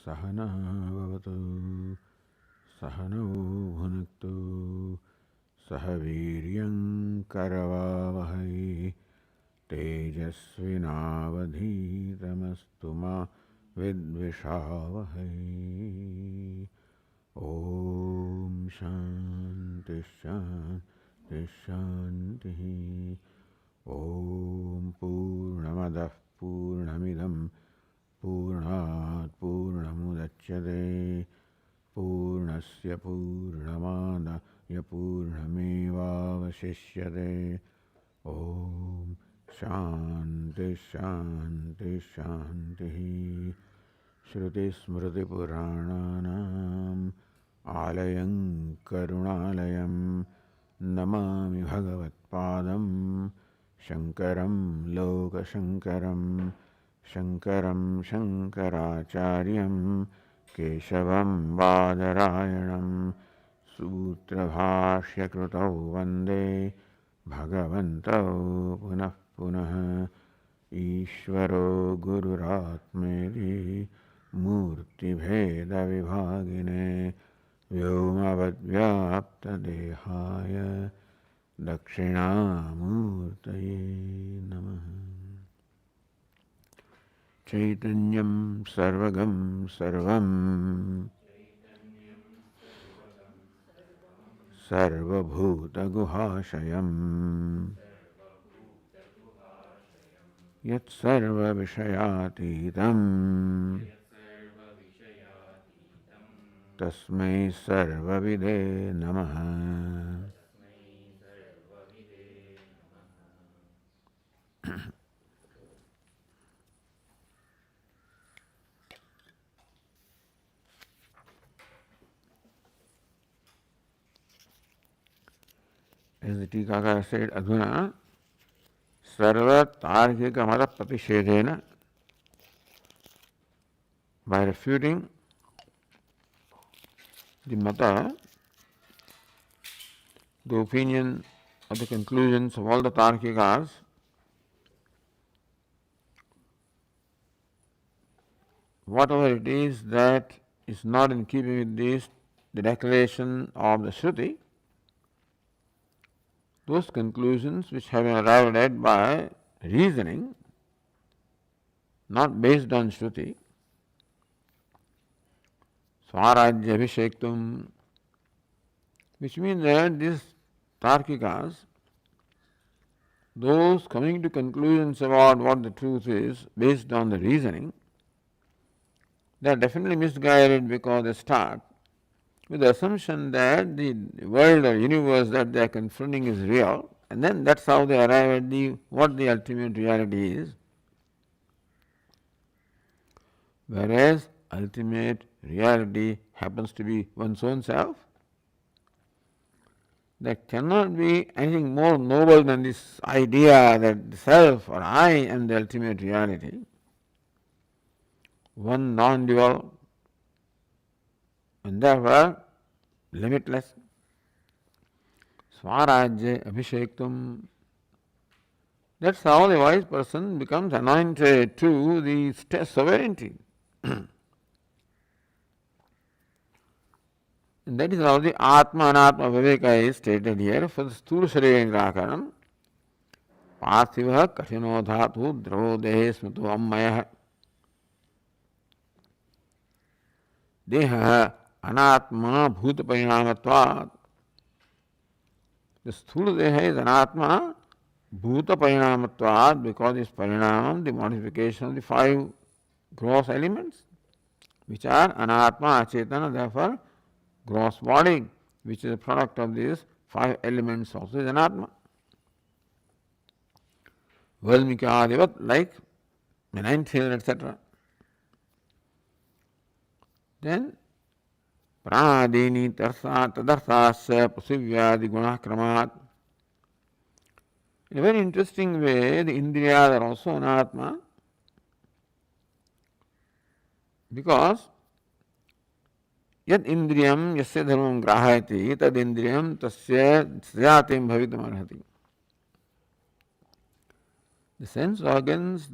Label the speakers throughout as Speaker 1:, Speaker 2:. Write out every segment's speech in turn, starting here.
Speaker 1: सहना भवतु सहनौ भुनक्तु सह वीर्यं करवावहै तेजस्विनावधीतमस्तु मा विद्विषावहै। ॐ शान्ति शान्ति शान्तिः। ॐ पूर्णमदः पूर्णमिदं पूर्णात् पूर्णमुदच्यते पूर्णस्य पूर्णमादाय पूर्णमेवावशिष्यते। ॐ शान्ति शान्ति शान्तिः। श्रुतिस्मृतिपुराणानाम् आलयं करुणालयं नमामि भगवत्पादं शङ्करं लोकशङ्करं शङ्करं शङ्कराचार्यं केशवं बादरायणं सूत्रभाष्यकृतौ वन्दे भगवन्तौ पुनः पुनः। ईश्वरो गुरुरात्मेति मूर्तिभेदविभागिने व्योमवद्व्याप्तदेहाय दक्षिणामूर्तये नमः। चैतन्यं सर्वगं सर्वं सर्वभूतगुहाशयं यत्सर्वविषयातीतं तस्मै सर्वविदे नमः। As the Tikakara said, Adhuna sarva tarkika mata pratishedena, by refuting the mata, the opinion or the conclusions of all the Tarkikas, whatever it is that is not in keeping with this, the declaration of the Shruti, those conclusions which have been arrived at by reasoning, not based on Shruti, Swarajya Abhishektum, which means that these Tarkikas, those coming to conclusions about what the truth is based on the reasoning, they are definitely misguided because they start with the assumption that the world or universe that they are confronting is real, and then that's how they arrive at what the ultimate reality is. Whereas ultimate reality happens to be one's own self. There cannot be anything more noble than this idea that the self or I am the ultimate reality, one non-dual, and therefore limitless. Swarajya Abhishektum. That's how the wise person becomes anointed to the sovereignty. And that is how the Atma Anatma Viveka is stated here for the Sthula Sharira Nirakaranam. Parthiva Kathino Dhatu Dravo Dehe Smrito Ammaya Deha Anatma Bhuta Parinamatvat. The Sthula Deha is Anatma Bhuta Parinamatvat because its Parinam, the modification of the five gross elements, which are Anatma, Achetana, therefore gross body, which is a product of these five elements, also is Anatma. Valmika Adivat, like the ninth hill, etc. Then Pranadini Tarsa Tadarthasya Prasivyadi Gunakramat. In a very interesting way, the Indriyas are also Anatma, because Yad Indriyam Yasya Dharmam Grahayati Tad Indriyam Tasya Syatim Bhavitam Arhati. The sense organs,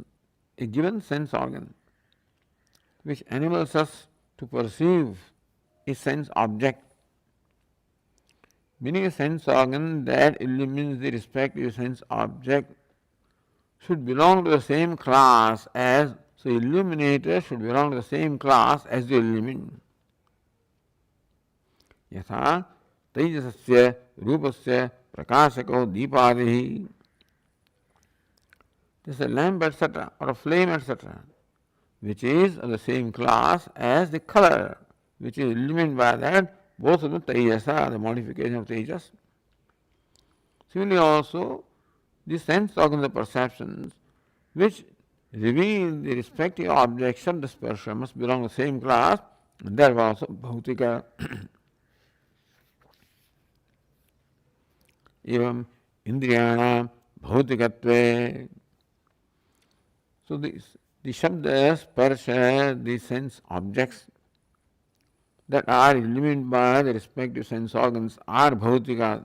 Speaker 1: a given sense organ, which enables us to perceive a sense object, meaning a sense organ that illumines the respective sense object should belong to the same class as, so illuminator should belong to the same class as the illumined. यथा तेजसस्य रूपस्य प्रकाशको दीपादिः. This is a lamp, etc., or a flame, etc., which is of the same class as the color, which is illumined by that, both of them tejasa, the modification of tejas. Similarly also, the sense organs of perceptions, which reveal the respective objects of the sparsha, must belong to the same class, and therefore also bhautika. Evam indriyanam bhautikatve. So the shabda, sparsha, the sense objects that are illumined by the respective sense organs are bhautika.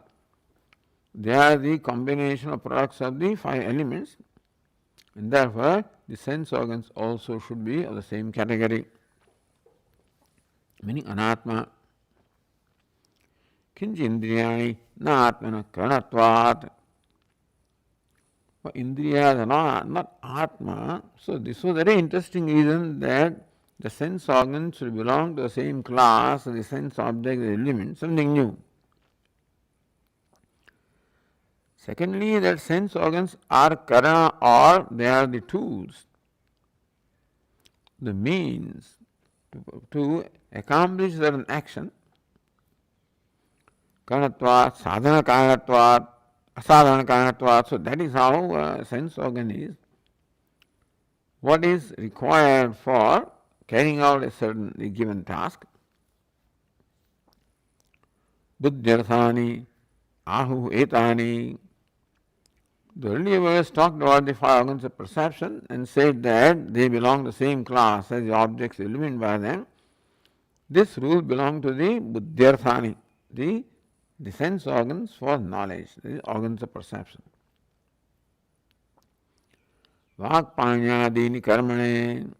Speaker 1: They are the combination of products of the five elements, and therefore the sense organs also should be of the same category, meaning anatma. Kinchi indriyani na atmana karanatvat. Indriyas are not atma. So this was a very interesting reason that the sense organs should belong to the same class as the sense object, the element, something new. Secondly, that sense organs are karana, or they are the tools, the means to accomplish certain action. Karanatvat, sadhana karanatvat, asadhana karanatvat. So that is how a sense organ is. What is required for carrying out a certain given task? Buddhyarthani, ahu etani. The earlier verse talked about the five organs of perception and said that they belong to the same class as the objects illumined by them. This rule belongs to the buddhyarthani, the sense organs for knowledge, the organs of perception. Vakpanyadini karmane.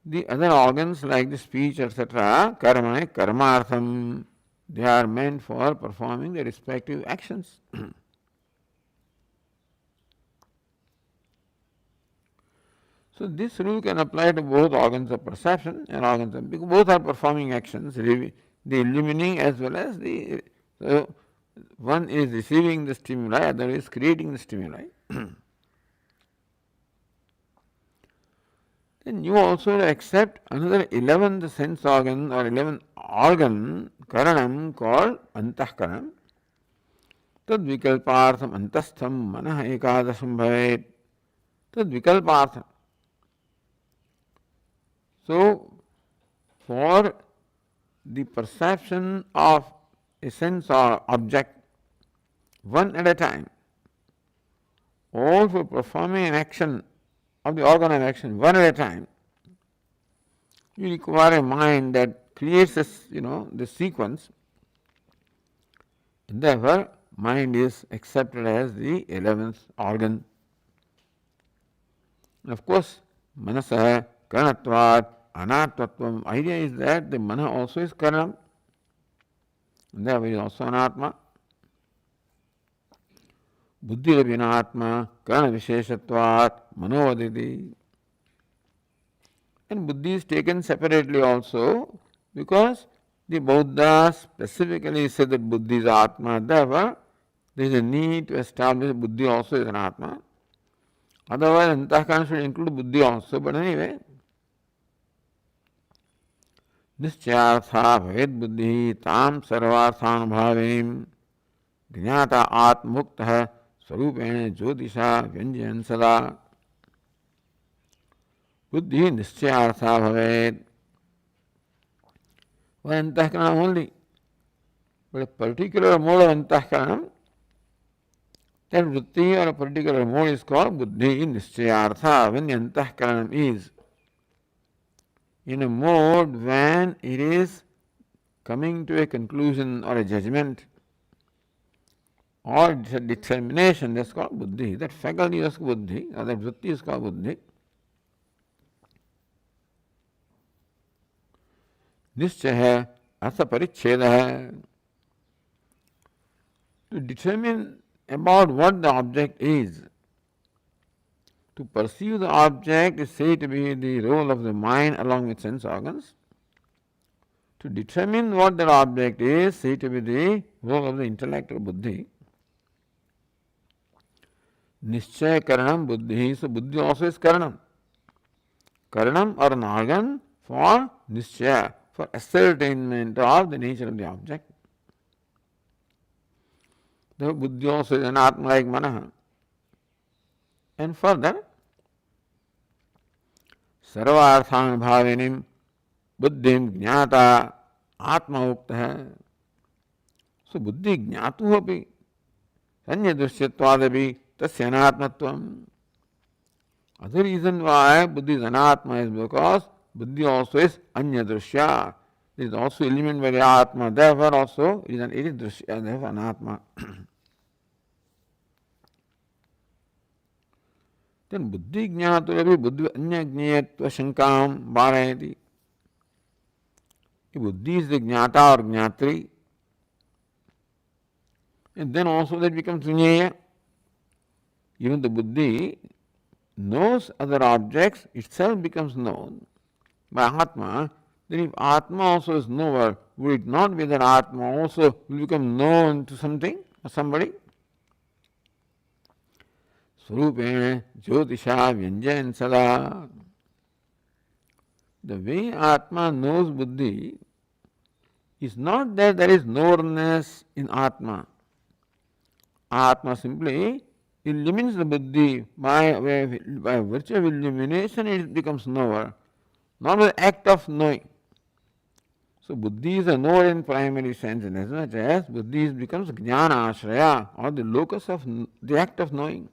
Speaker 1: The other organs like the speech, etc., karmane, karmartham, they are meant for performing the respective actions. So this rule can apply to both organs of perception and organs of, because both are performing actions, the illumining as well as the, so one is receiving the stimuli, other is creating the stimuli. Then you also accept another 11th sense organ or 11th organ, karanam, called antahkaranam. Tad vikalpartham antastham manah ekadasham bhavet. Tad vikalpartham. So, for the perception of a sense or object one at a time, or for performing an action of the organ of action one at a time, you require a mind that creates this, this sequence, and therefore mind is accepted as the 11th organ. And of course, manasa, karanatvat, anatvatvam, idea is that the mana also is karanam, and therefore is also anatma. Buddhirabhinatma, karana visheshatvat, manovaditi. And buddhi is taken separately also, because the Buddha specifically said that buddhi is atma, therefore there is a need to establish buddhi also is an atma. Otherwise, antahkarana should include buddhi also, but anyway, nischayartha bhavet buddhi tam sarvarthanubhavim ज्ञाता आत्मुक्तः स्वरूपेण ज्योतिषा व्यंजयन् सदा. बुद्धि निश्चयार्था भवेत्. One antahkaranam only, but a particular mode of antahkaranam, that vritti or a particular mode is called buddhi nischayartha. When the antahkaranam is in a mode when it is coming to a conclusion or a judgment or determination, that's called buddhi. That faculty is called buddhi, or that vritti is called buddhi. निश्चय है, अर्थ परिच्छेद है. To determine about what the object is, to perceive the object is said to be the role of the mind along with sense organs. To determine what that object is said to be the role of the intellect or buddhi. Nischay karanam buddhi, so buddhi also is karanam. Karanam or an organ for nischaya, for ascertainment of the nature of the object. The buddhi also is an atma like manaha. And further, सर्वार्थान भाविनीम बुद्धिम ज्ञाता आत्मा उक्त है. सो बुद्धि ज्ञातु अपि अन्य दृश्यत्वादपि तस्य अनात्मत्वम. Other reason why buddhi is anatma is because buddhi also is anya drishya. It is also eliminated by the atma. Therefore also it is drishya, therefore anatma. Then buddhi jnatu api buddhi anya jnayatva shankam varayati. If buddhi is the jnata or jnatri, and then also that becomes jnaya. Even the buddhi knows other objects, itself becomes known by Atma. Then if Atma also is knower, would it not be that Atma also will become known to something or somebody? Swarupena Jyotisha Vyanjayan Sada. The way Atma knows Buddhi is not that there is knowerness in Atma. Atma simply illumines the buddhi by virtue of illumination, it becomes knower, not by the act of knowing. So buddhi is a knower in primary sense, and as much as buddhi becomes jnana ashraya, or the locus of the act of knowing.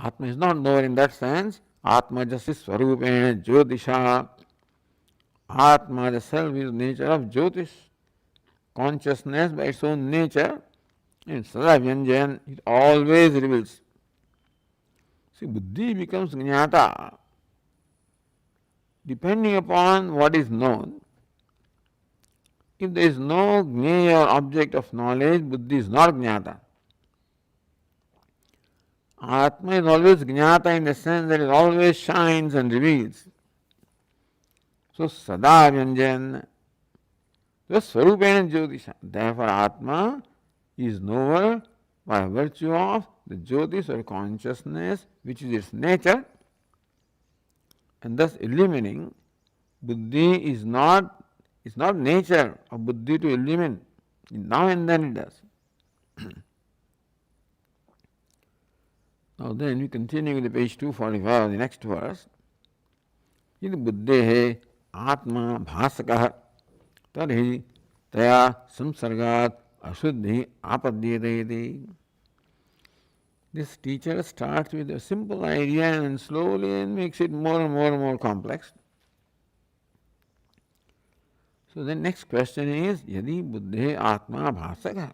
Speaker 1: Atma is not knower in that sense. Atma just is swarupena jyotisha. Atma, the self, is nature of jyotish, consciousness by its own nature. And sada vyanjayan, it always reveals. See, buddhi becomes jnata depending upon what is known. If there is no jnaya or object of knowledge, buddhi is not jnata. Atma is always jnata in the sense that it always shines and reveals. So sada vyanjayan, the swarupena jyotisha. Therefore Atma is knower by virtue of the jyotish or consciousness which is its nature, and thus illumining. Buddhi is not nature of buddhi to illumine. Now and then it does. Now then we continue with the page 245, the next verse. Yad buddhehe atma bhasakah tarhi taya samsargat ashuddhi apadyate. This teacher starts with a simple idea and slowly makes it more and more and more complex. So the next question is, yadi buddhe atma bhasaka.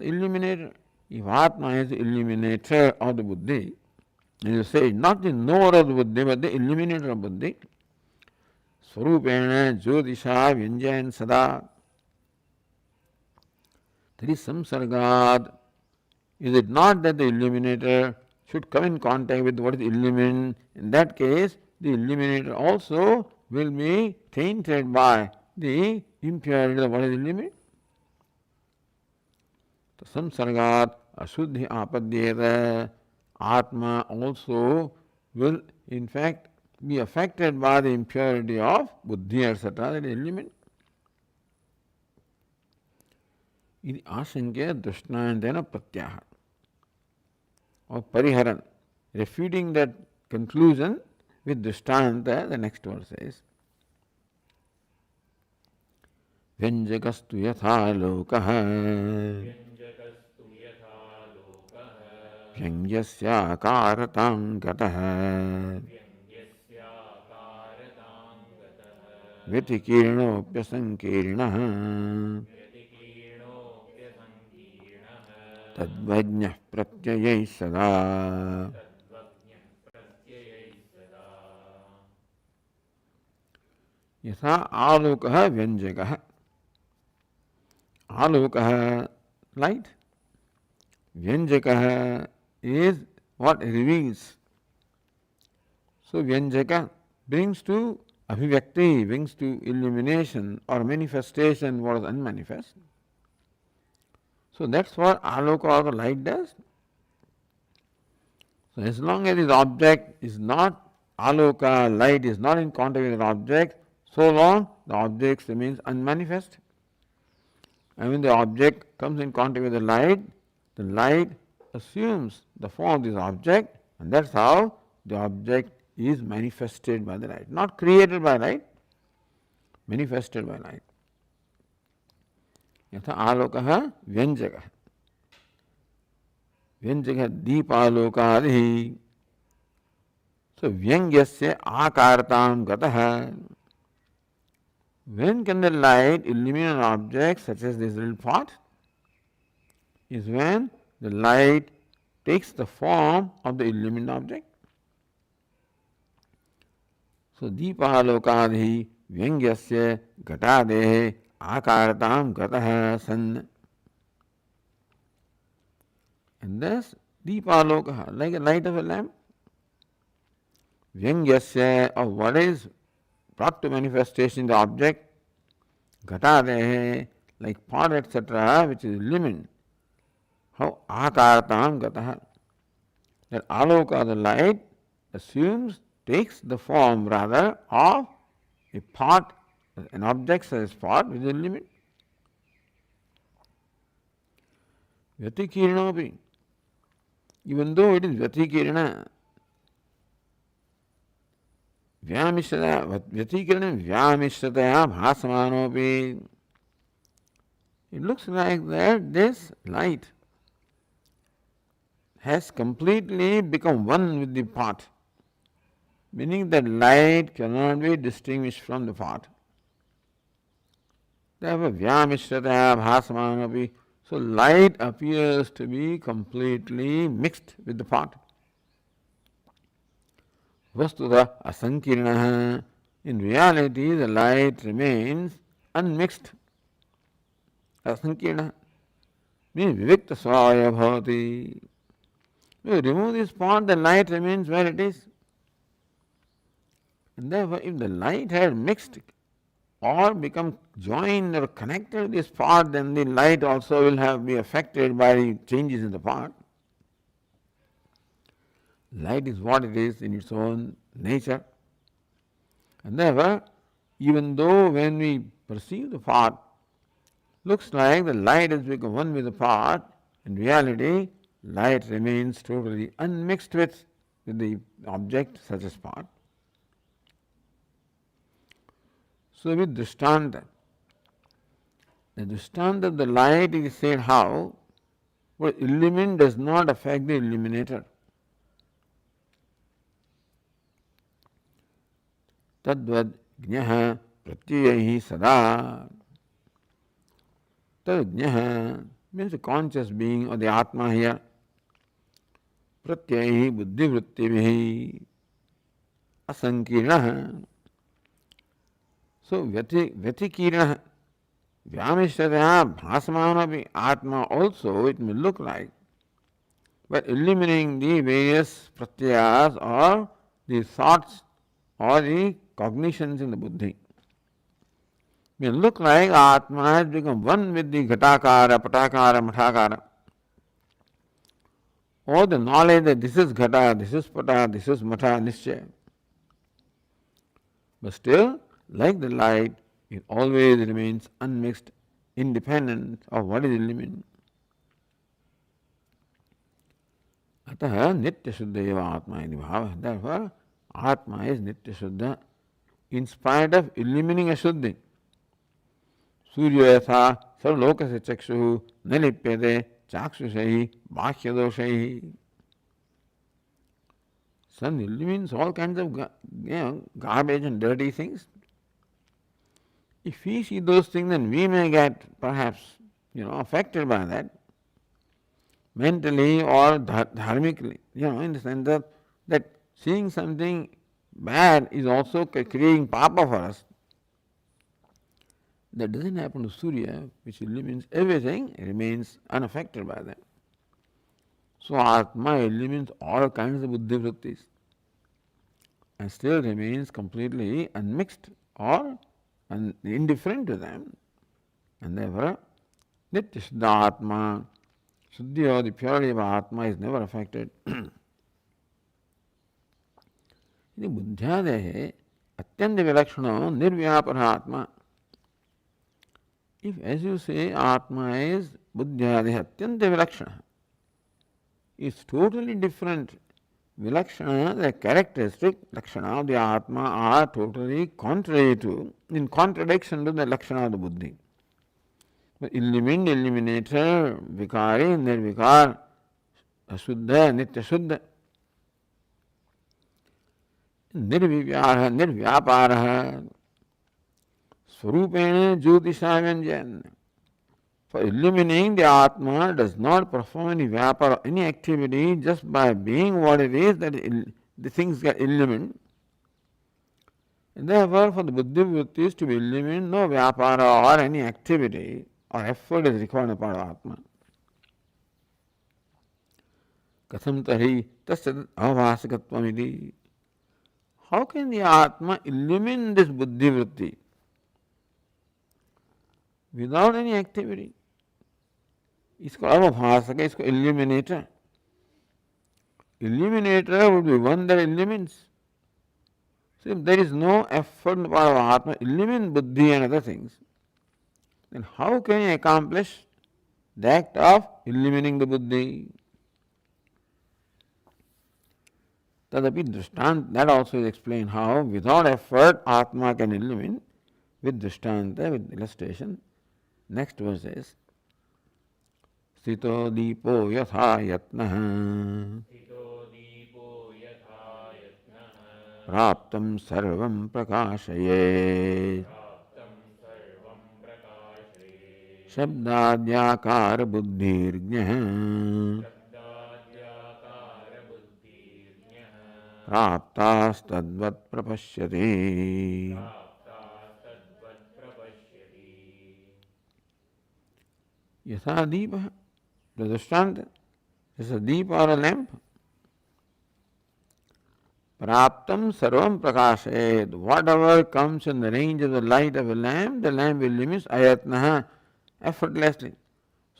Speaker 1: Illuminator. If Atma is the illuminator of the buddhi, and you say not the knower of the buddhi, but the illuminator of buddhi, swarupena jyotisha vyanjayan sada. That is samsargad. Is it not that the illuminator should come in contact with what is illumined? In that case, the illuminator also will be tainted by the impurity of what is illuminated. So samsargat ashuddhi apadyate. Atma also will in fact be affected by the impurity of buddhi, etc., that is illuminated. Iti ashankya drishnayantena pratyaha. Or pariharan, refuting that conclusion with drishtanta, the next verse says, Vyanjakastu yatha lokaha Vyangyasya akaratam gataha Vyatikirinopya sankirinaha Tadvajñah pratyayai sada. यथा आलोकः व्यञ्जकः. Alokah, light. Vyanjaka is what reveals. So Vyanjaka brings to abhivyakti, brings to illumination or manifestation what is unmanifest. So that's what aloka or the light does. So as long as this object is not aloka, light is not in contact with the object, so long the object remains unmanifest. And when the object comes in contact with the light assumes the form of this object, and that's how the object is manifested by the light. Not created by light, manifested by light. यथा आलोकः व्यञ्जकः. व्यञ्जकः दीपालोकादिः. So व्यङ्ग्यस्य आकारतां गतः. When can the light illumine an object such as this little pot? Is when the light takes the form of the illumined object. So deepalokadhi vyangyasya gatadehe akaratam gataha san. And thus deepalokaha, like a light of a lamp. Vyangyasya, of what is brought to manifestation in the object, gatadehe, like pot etc., which is illumined. How akaratam gataha. That aloka, the light, assumes, takes the form rather of a pot, an object such as pot which is illumined. Vyatikirinopi, even though it is vyatikirina, Vyatikirana vyamishrataya bhasamanopi. It looks like that this light has completely become one with the pot, meaning that light cannot be distinguished from the pot. Therefore, vyamishrataya bhasamanopi. So light appears to be completely mixed with the pot. Vastuta asankirana. In reality, the light remains unmixed. Asankirana means vivikta svaya bhavati. You remove this pot, the light remains where it is. And therefore, if the light had mixed or become joined or connected with this pot, then the light also will be affected by the changes in the pot. Light is what it is in its own nature. And therefore, even though when we perceive the pot, looks like the light has become one with the pot, in reality, light remains totally unmixed with the object such as pot. So with drishtanta, the drishtanta of the light is said how? What illumined does not affect the illuminator. Tadvad jnaha pratyayahi sada. Tad jnaha means the conscious being or the Atma here. Pratyayahi buddhi vrittivihi asankirnaha. So vyatikirnaha vyamishtataya bhasamanapi Atma also it may look like, but illuminating the various pratyayas or the thoughts or the cognitions in the buddhi. May look like Atma has become one with the ghatakara, patakara, mathakara. Or the knowledge that this is ghata, this is pata, this is matha, nishya. But still, like the light, it always remains unmixed, independent of what is illumined. Ataha nitya shuddha eva atma iti bhava. Therefore, Atma is nitya shuddha in spite of illumining ashuddhi. Surya yatha sarvlokasya chakshuhu na lipyate chakshushahi bhakhyadoshahi. Sun illumines all kinds of garbage and dirty things. If we see those things, then we may get perhaps affected by that, mentally or dharmically, in the sense that seeing something bad is also creating papa for us. That doesn't happen to Surya, which illumines everything, remains unaffected by them. So Atma illumines all kinds of buddhi vrittis and still remains completely unmixed or indifferent to them. And therefore, Nitya Shuddha Atma, Shuddhi or the purity of Atma is never affected. Buddhyadehe atyanta vilakshano nirvyapara Atma. If, as you say, Atma is Buddhyadehe atyanta vilakshana, it's totally different. Vilakshana, the characteristic lakshana of the Atma are totally contrary to, in contradiction to the lakshana of the Buddhi. Illumined, illuminator, vikari, nirvikar, ashuddha, nitya shuddha. Nirvivyara, nirvyapara, swarupena jyotisha vyanjan. For illuminating the Atma does not perform any vyapara, any activity just by being what it is that the things get illumined. And therefore, for the buddhi vrittis to be illumined, no vyapara or any activity or effort is required upon Atma. Katham tari tasya avasakatvam. How can the Atma illumine this buddhi vritti without any activity? इसको अवभाषक है, इसको illuminator. Illuminator would be one that illumines. So if there is no effort on the part of Atma illumine buddhi and other things, then how can he accomplish the act of illumining the buddhi? Tadapi drishtanta, that also is explained how without effort Atma can illumine with drishtanta, with illustration. Next verse is Sthito deepo yatha yatnah praptam sarvam prakashayet shabdadyakara buddhirjnah praptastadvat prapashyati. Yatha deepa, the drishtanta is a deep or a lamp. Praptam sarvam prakashayet. Whatever comes in the range of the light of a lamp, the lamp illumines ayatnaha, effortlessly.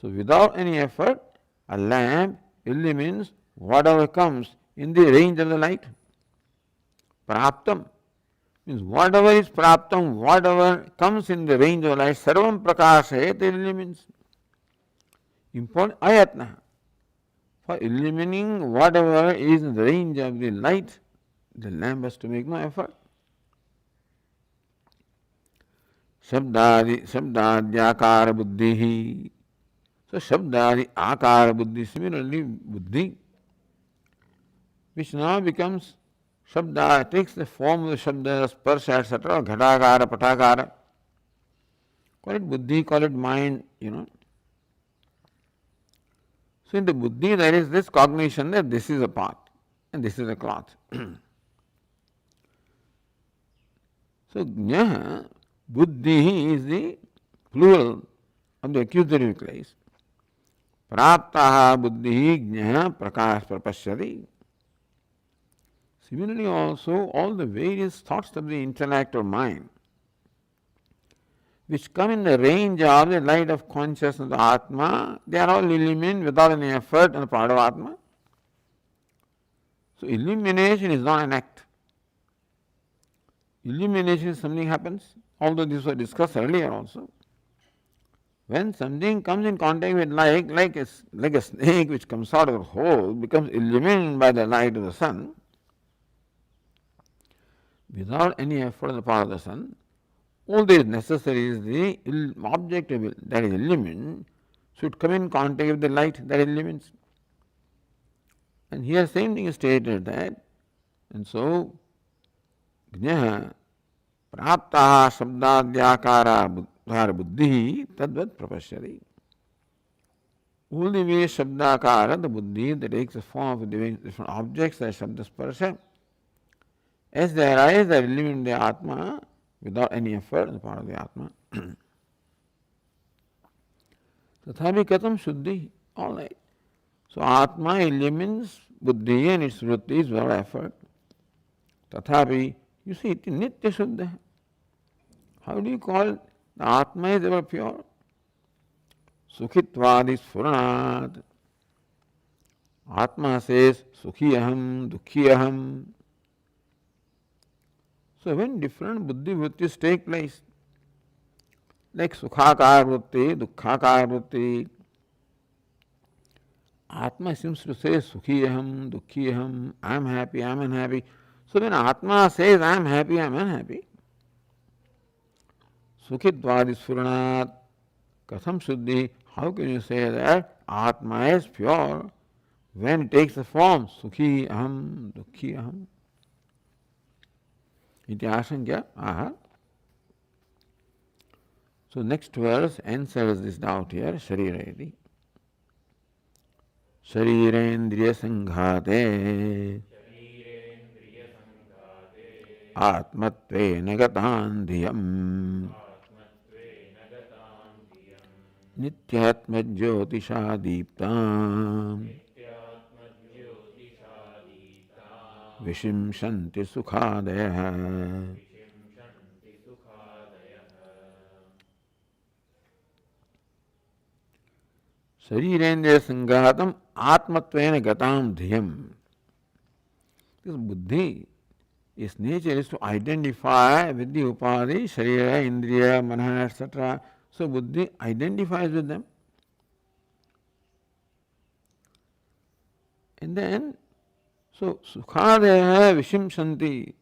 Speaker 1: So without any effort, a lamp illumines whatever comes in the range of the light. Praptam means whatever is praptam, whatever comes in the range of the light, sarvam prakashayet, it illumines. Important ayatna. For illumining whatever is in the range of the light, the lamp has to make no effort. Shabdadi akara buddhi. So shabdadi akara buddhi, similarly buddhi, which now becomes shabda, takes the form of the shabda, sparsha, etc., ghatakara, patakara. Call it buddhi, call it mind, So in the buddhi there is this cognition that this is a pot and this is a cloth. So jnaha, buddhi is the plural of the accusative case. Praptaha buddhi jnaha prakash prapashyati. Similarly also all the various thoughts of the intellect or mind which come in the range of the light of consciousness of the Atma, they are all illumined without any effort on the part of Atma. So illumination is not an act. Illumination is something happens, although this was discussed earlier also. When something comes in contact with light, like a snake which comes out of a hole, becomes illumined by the light of the sun, without any effort on the part of the sun, all that is necessary is the object that is illumined should come in contact with the light that illumines. And here same thing is stated that, and so jnaha praptaha shabdadyakara buddhi tadvat prapashyati. All the way shabdakara, the buddhi that takes the form of different objects as shabda sparsha, as they arise, they illuminate the Atma without any effort on the part of the Atma. Tathapi katam shuddhi. All right. So Atma illumines buddhi and its vritti is without effort. Tathapi, you see, it is nitya shuddha. How do you call the Atma is ever pure? Sukhitvad sfuranat. Atma says, Sukhi aham, Dukhi aham. So when different buddhi vrittis take place, like Sukhakar vritti, Dukhakar vritti, Atma seems to say Sukhi aham, Dukhi aham, I am happy, I am unhappy. So when Atma says I am happy, I am unhappy, Sukhitvad sfuranat, Katham Shuddhi, how can you say that Atma is pure when it takes the form Sukhi aham, Dukhi aham? Iti ashankya aha. So next verse answers this doubt here, Sharira iti. Sharirendriya sanghate Atmatvena gatan dhiyam Nityatma jyotisha deeptam Vishimshanti sukhadaya. Sharirendriya sanghatam atmatvena gatam dhiyam. This buddhi, its nature is to identify with the upadi, sharira, indriya, mana, etc. So buddhi identifies with them. And then, so sukhadaya vishimshanti,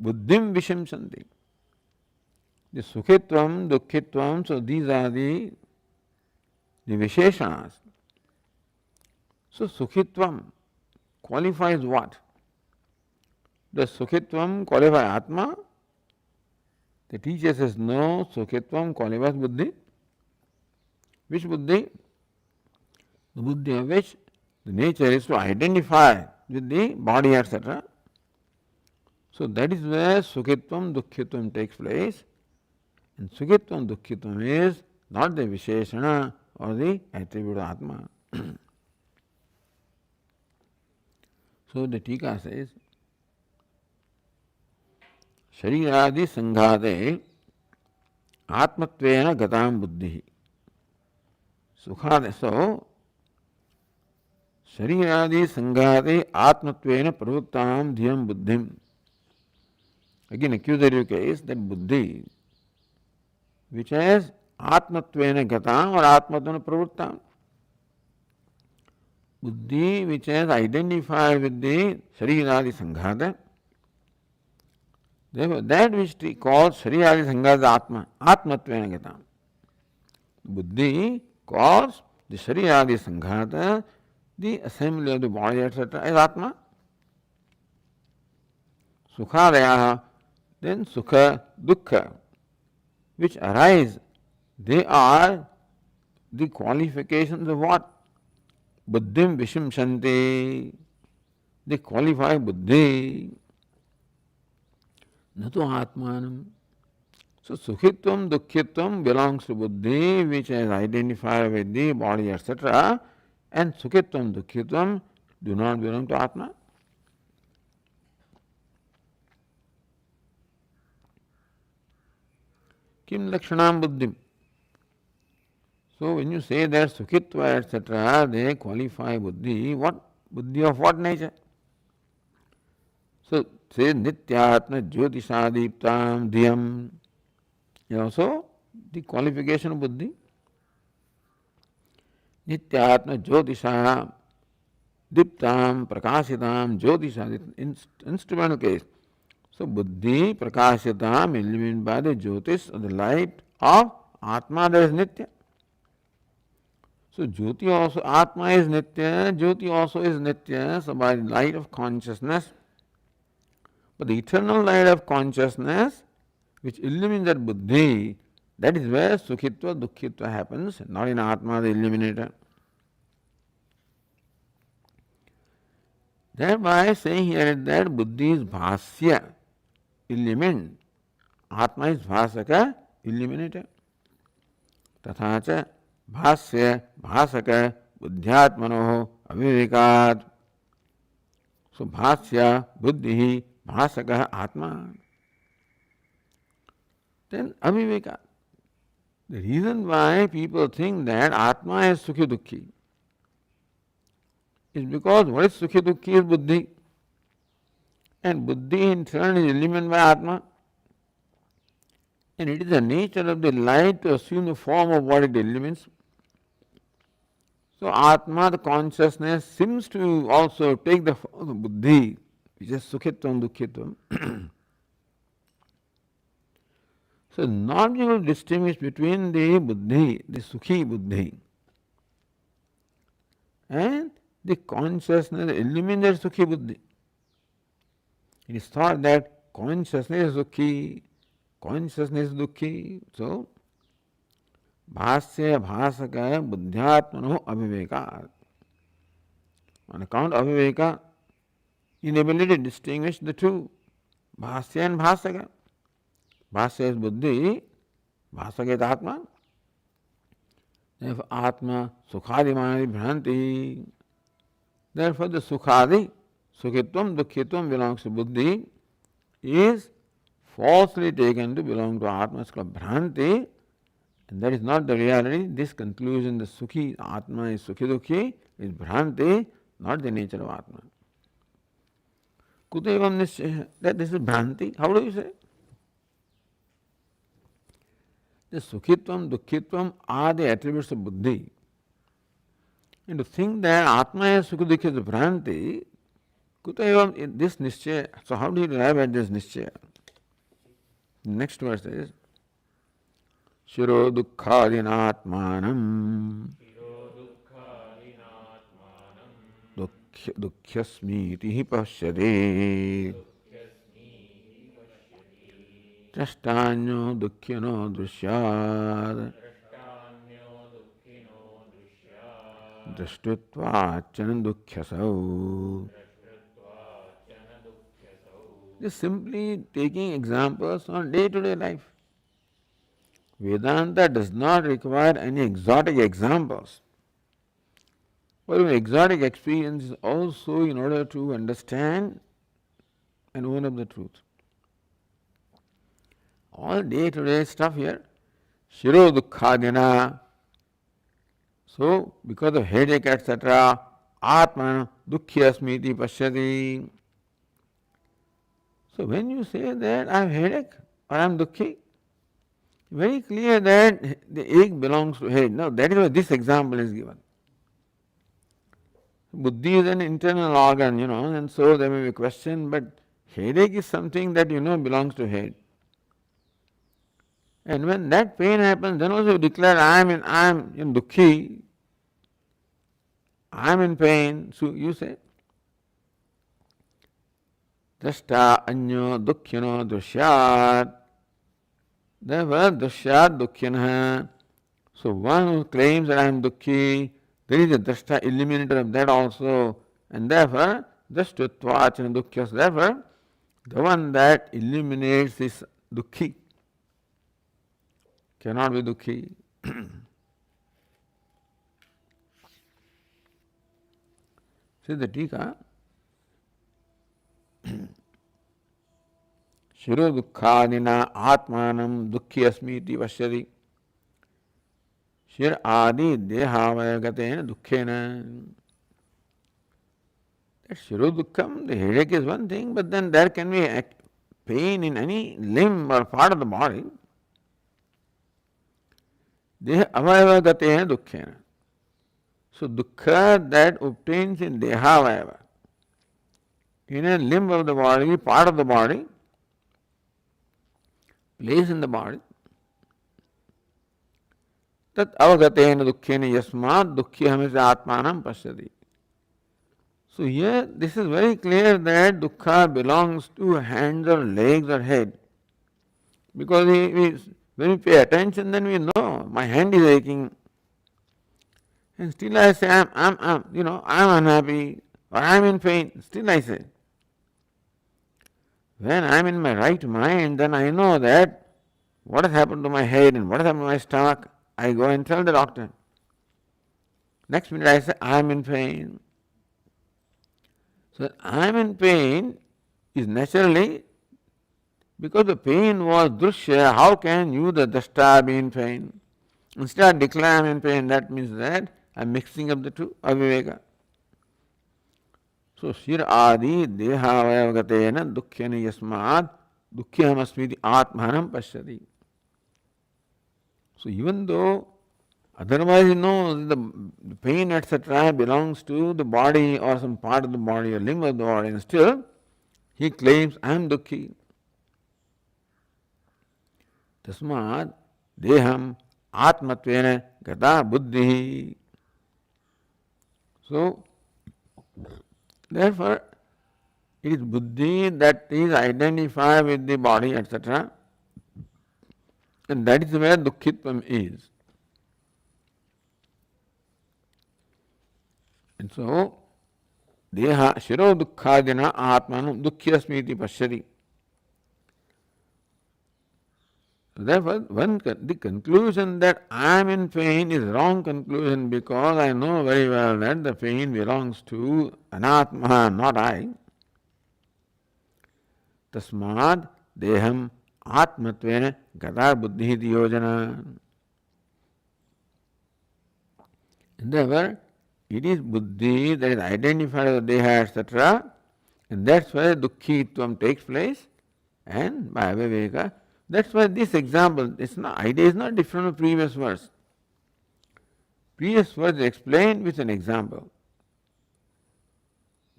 Speaker 1: buddhim vishimshanti. The sukhitvam, dukhitvam, so these are the visheshanas. So sukhitvam qualifies what? Does sukhitvam qualify Atma? The teacher says no, sukhitvam qualifies buddhi. Which buddhi? The buddhi of which the nature is to identify with the body, etc. So that is where sukhitvam, dukhitvam takes place. And sukhitvam, dukhitvam is not the visheshana or the attribute of Atma. So the Tika says, Shariradi sanghate atmatvena gatam buddhi. Sukhade. So, Shariradi sanghate atmatvena pravuktam dhyam buddhim. Again, accusative case that buddhi, which has atmatvena gatam or atmatvena pravuktam. Buddhi which has identified with the Shariradi sanghata. Therefore, that which he calls Shariradi sanghata Atma, Atmatvena gatam. Buddhi calls the Shariradi sanghata, the assembly of the body, etc., as Atma. Sukhadaya, then Sukha, Dukkha, which arise, they are the qualifications of what? Buddhim vishimshanti. They qualify buddhi. Natu atmanam. So sukhitvam, dukhitvam belongs to buddhi, which has identified with the body, etc. And sukhitvam, dukhitvam do not belong to Atma. Kim lakshanam buddhim. So when you say that sukhitva, etc., they qualify buddhi. What buddhi of what nature? So say nityatma jyotisadiptam dhyam. Also the qualification of buddhi. Nityatma jyotisha diptam prakashitam jyotisadiptam. Instrumental case. So buddhi prakashitam illuminated by the jyotis or the light of Atma, that is nitya. So Jyoti also, Atma is Nitya, Jyoti also is Nitya, so by the light of consciousness. But the eternal light of consciousness, which illumines that buddhi, that is where Sukhitva, Dukhitva happens, not in Atma, the illuminator. Thereby saying here that buddhi is bhasya, illumined. Atma is bhasaka, illuminator. Tathacha bhasya bhasaka buddhyatmanoh avivekat. So bhasya buddhi bhasaka atma. Then aviveka. The reason why people think that atma is sukhi dukkhi is because what is sukhi dukkhi is buddhi. And buddhi in turn is illumined by atma. And it is the nature of the light to assume the form of what it illumines. So atma, the consciousness, seems to also take the form of buddhi, which is sukhitvam dukkitvam. So not being able to distinguish between the buddhi, the sukhi buddhi, and the consciousness that illuminates sukhi buddhi. It is thought that consciousness is sukhi, consciousness is dukkhi. So bhasya bhasaka buddhyatmano aviveka. On account of aviveka, inability to distinguish the two, bhasya and bhasaka. Bhasya is buddhi, bhasaka is atma. Therefore, atma sukhadimani bhranti. Therefore, the sukhadi, sukhitvam, dukkitvam belongs to buddhi, is falsely taken to belong to atma. It's called bhranti, and that is not the reality. This conclusion, the sukhi, atma is sukhi dukkhi, is bhranti, not the nature of atma. Kuta evam nishchaya, that this is bhranti. How do you say? The sukhitvam, dukkitvam are the attributes of buddhi. And to think that atma is sukhi dukkhi is bhranti, kuta evam this nishchaya. So how do you arrive at this nishchaya? Next verse is Shiro dukkadinatmanam dukhyasmiti pashyate trashtanyo dukhyano drusyad drashtutvachanan dukhyasau. Just simply taking examples on day-to-day life. Vedanta does not require any exotic examples. But exotic experience is also in order to understand and own up the truth. All day-to-day stuff here, shiro dukkhadina. So, because of headache, etc., atman dukhyasmiti pashyati. So when you say that I have headache or I am dukkhi, very clear that the ache belongs to head. Now that is why this example is given. Buddhi is an internal organ, and so there may be a question, but headache is something that belongs to head. And when that pain happens, then also you declare I am in dukkhi, I am in pain. So you say, drashta anyo dukhyano drusyat. Therefore, drusyat dukhyana. So one who claims that I am dukkhi, there is a drashta illuminator of that also. And therefore, drashtutvachanan dukhyas. Therefore, the one that illuminates this dukkhi cannot be dukkhi. See the tika. Shiro dukkhadina atmanam dukkhi asmiti vashyati. Shir adi dehavayagaten dukkhena. That shiro dukkham, the headache is one thing, but then there can be a pain in any limb or part of the body. Dehavayagaten dukkhena. So dukkha that obtains in dehavayava, in a limb of the body, part of the body, place in the body, tat avagatena dukkhena yasmat dukkhyamisa atmanam pashyati. So here this is very clear that dukkha belongs to hands or legs or head. Because when we pay attention, then we know my hand is aching. And still I say I'm unhappy or I'm in pain. Still I say. When I'm in my right mind, then I know that what has happened to my head and what has happened to my stomach. I go and tell the doctor. Next minute I say, I am in pain. So I am in pain is naturally because the pain was drushya. How can you, the drashta, be in pain? Instead of declare I am in pain, that means that I am mixing up the two, aviveka. So shir adi dehavayavagatena dukhyana yasmad dukkhyam atmanam pashyati. So even though otherwise he knows the pain etc. belongs to the body or some part of the body or limb of the body, and still he claims I am dukkhi. Tasmad deham atmatvena gata buddhi. So therefore it is buddhi that is identified with the body etc. And that is where dukkhitvam is. And so, deha shiro dukkhadina atmanam dukhyasmiti pashyati. So therefore, the conclusion that I am in pain is wrong conclusion, because I know very well that the pain belongs to anatma, not I. Tasmad deham atmatvena gata buddhi yojana. And therefore, it is buddhi that is identified with the deha, etc. And that's why dukkhitvam takes place. And by aviveka, that's why this example, idea is not different from previous verse. Previous verse is explained with an example,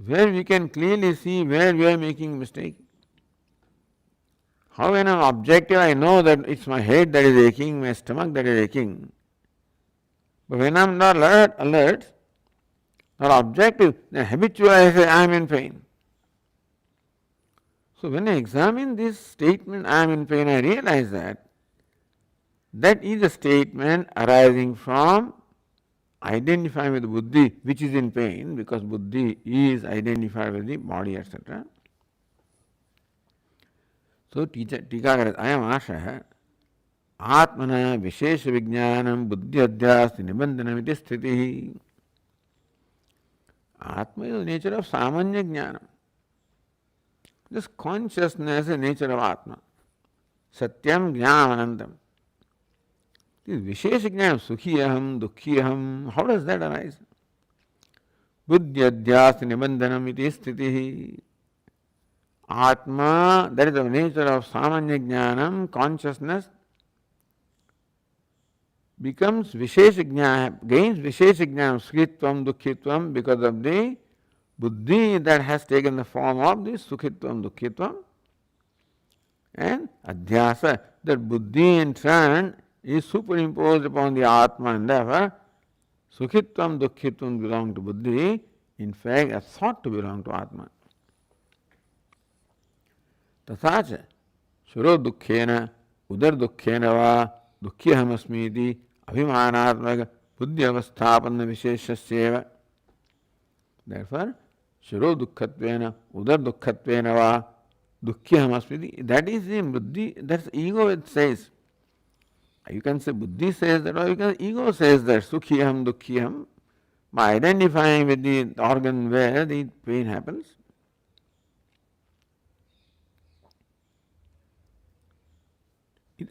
Speaker 1: where we can clearly see where we are making mistake. How when I'm objective, I know that it's my head that is aching, my stomach that is aching. But when I'm not alert, not objective, then habitually I say I am in pain. So when I examine this statement, I am in pain, I realize that is a statement arising from identifying with buddhi, which is in pain, because buddhi is identified with the body, etc. So Tikakara, I am Asha, Atmana Vishesha Vijnanam Buddhi Adhyasti Nibandhanam iti sthitihi. Atma is the nature of samanya jnanam. This consciousness is the nature of Atma. Satyam jnananandam. This Vishesha jnanam, sukhi aham, dukhi aham, how does that arise? Buddhi adhyasti nibandhanam iti sthitihi. Atma, that is the nature of samanya jnanam, consciousness, becomes Vishesha jnana, gains Vishesha jnana, sukhitvam, dukhitvam, because of the buddhi that has taken the form of this sukhitvam, dukhitvam, and adhyasa, that buddhi in turn is superimposed upon the Atma, and therefore sukhitvam, dukhitvam belong to buddhi, in fact are thought to belong to Atma. Tathacha, shuro dukkhena, udar dukkhena va, dukkhyaham abhimanatmaka buddhi avasthapanna visheshasyeva. Therefore, shiro dukkhatvena, udar dukkhatvena va, dukkhyaham that is the buddhi, that's ego it says. You can say buddhi says that, or you can ego says that, sukhyaham, dukkhyaham, by identifying with the organ where the pain happens.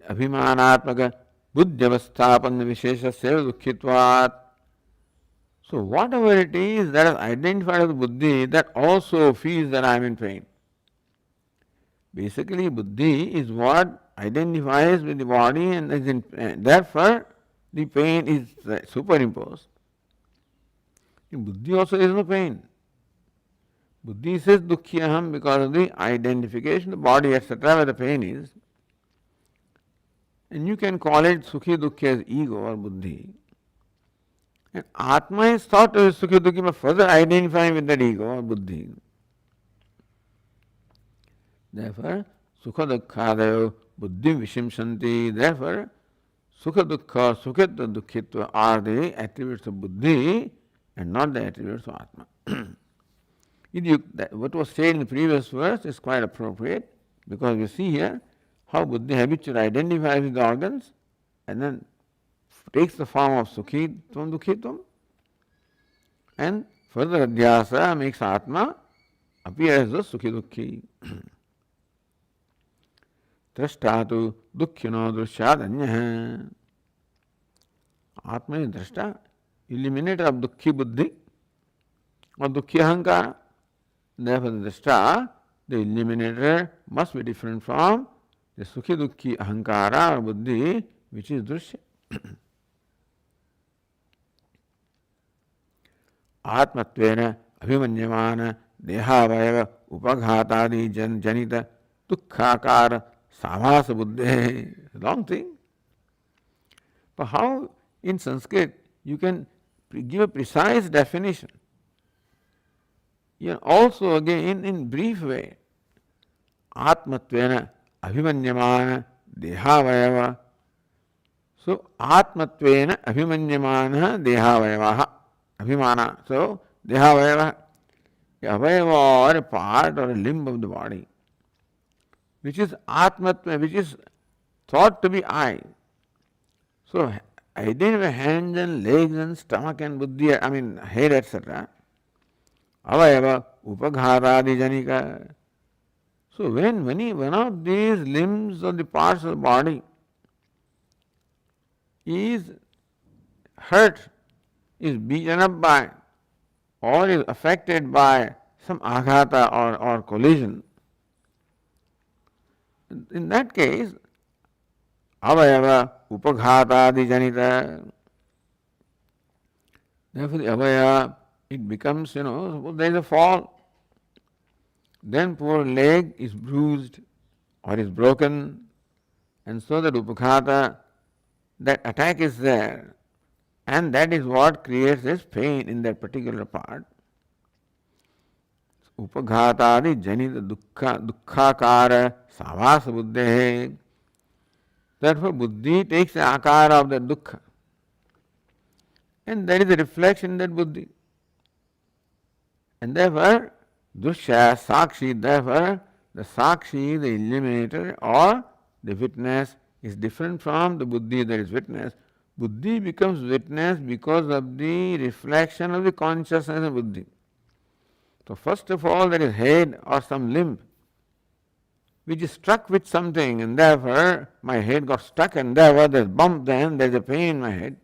Speaker 1: Abhimanatmaka buddhyavasthapanna visheshasya dukkhitvat. So whatever it is that is identified with buddhi, that also feels that I am in pain. Basically, buddhi is what identifies with the body and is in pain. Therefore, the pain is superimposed. In buddhi also is no pain. Buddhi says dukkhyaham because of the identification of the body, etc., where the pain is. And you can call it sukhi dukkhi as ego or buddhi. And Atma is thought to be sukhi dukkhi, but further identifying with that ego or buddhi. Therefore, sukha dukkhadayo buddhi vishimshanti. Therefore, sukha dukkha, sukhitva, dukkhitva are the attributes of buddhi and not the attributes of Atma. What was said in the previous verse is quite appropriate, because we see here how buddhi habitually identifies with the organs and then takes the form of sukhitvam, dukhitvam. And further adhyasa makes Atma appear as a Sukhi Dukhi. Drashtatu Dukkhino Drushadanya. Atma is Drashta, eliminator of Dukhi Buddhi or Dukhi Ahankara. Therefore, the Drashta, the eliminator, must be different from the Sukhi Dukhi Ahankara or Buddhi, which is Drushya. Atmatvena Abhimanyamana Dehavayava Upaghatadi Janita Dukkhakara Samasa Buddhe. Long thing. But how in Sanskrit you can give a precise definition? Also again in brief way. Atmatvena Abhimanyamana Dehavayava. So Atmatvena Abhimanyamana Dehavayavaha. Abhimana. So Dehavayava. A avayava or a part or a limb of the body, which is Atmatva, which is thought to be I. So identify hands and legs and stomach and buddhi, head, etc. Avayava upaghatadi janika. So when one of these limbs or the parts of the body is hurt, is beaten up by, or is affected by some aghata or collision, in that case, avayava upaghatadi janita. Therefore, the avayava, it becomes, suppose there is a fall, then poor leg is bruised or is broken, and so that upaghata, that attack is there, and that is what creates this pain in that particular part. Upaghatadi janita dukkhakara savasa buddhe. Therefore, buddhi takes the akara of the dukkha, and that is a reflection in that buddhi. And therefore, dushya sakshi, therefore, the sakshi, the illuminator or the witness, is different from the buddhi that is witness. Buddhi becomes witness because of the reflection of the consciousness of buddhi. So first of all, there is head or some limb which is struck with something, and therefore my head got stuck, and therefore there is bump, then there is a pain in my head.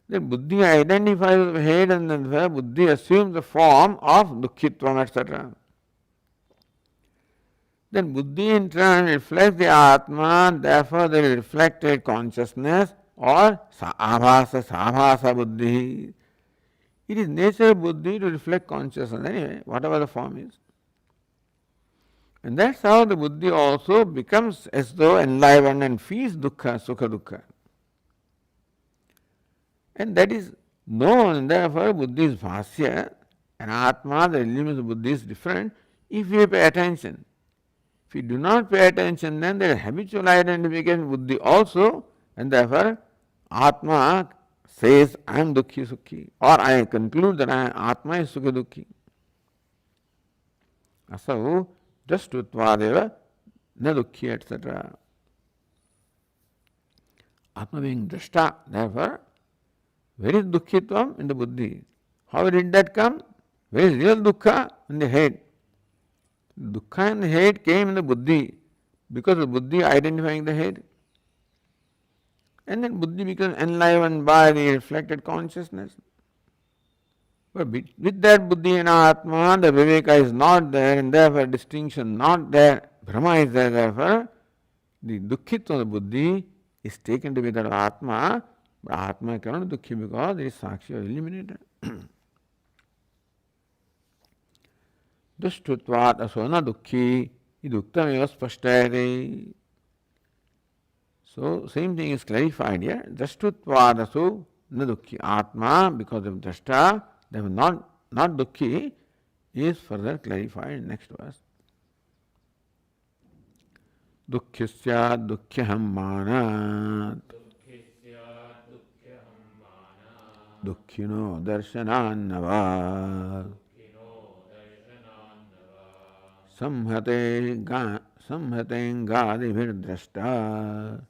Speaker 1: Then buddhi identifies with the head, and then buddhi assumes the form of dukkhitvam, etc. Then buddhi in turn reflects the Atma, therefore there is reflected consciousness or sabhasa buddhi. It is nature of buddhi to reflect consciousness anyway, whatever the form is. And that's how the buddhi also becomes as though enlivened and feels dukkha, sukha dukkha. And that is known, and therefore buddhi is bhasya, and Atma, the elements of buddhi is different if we pay attention. If we do not pay attention, then there is habitual identification with buddhi also, and therefore Atma says, I am dukhi sukhi, or I conclude that Atma is sukhi dukhi. Asau drashtuttvadeva na dukhi, etc. Atma being drashta, therefore, where is dukkhitvam? In the buddhi. How did that come? Where is real dukkha? In the head. Dukkha in the head came in the buddhi, because of buddhi identifying the head. And then buddhi becomes enlivened by the reflected consciousness. But with that buddhi and Atma, the viveka is not there, and therefore distinction not there, Brahma is there, therefore the dukkhitva of the buddhi is taken to be that Atma, but Atma cannot be dukhi because there is sakshi or illuminator. Dushtutvat asona dukhi iduktameva spashtayate. So, same thing is clarified here. Drashtutvad asu na dukhi. Atma, because of drashta, therefore not dukhi, is further clarified in next verse. Dukhyasya dukhyaham manat. Dukkhino darshanannava. Samhatengadibhir drashta.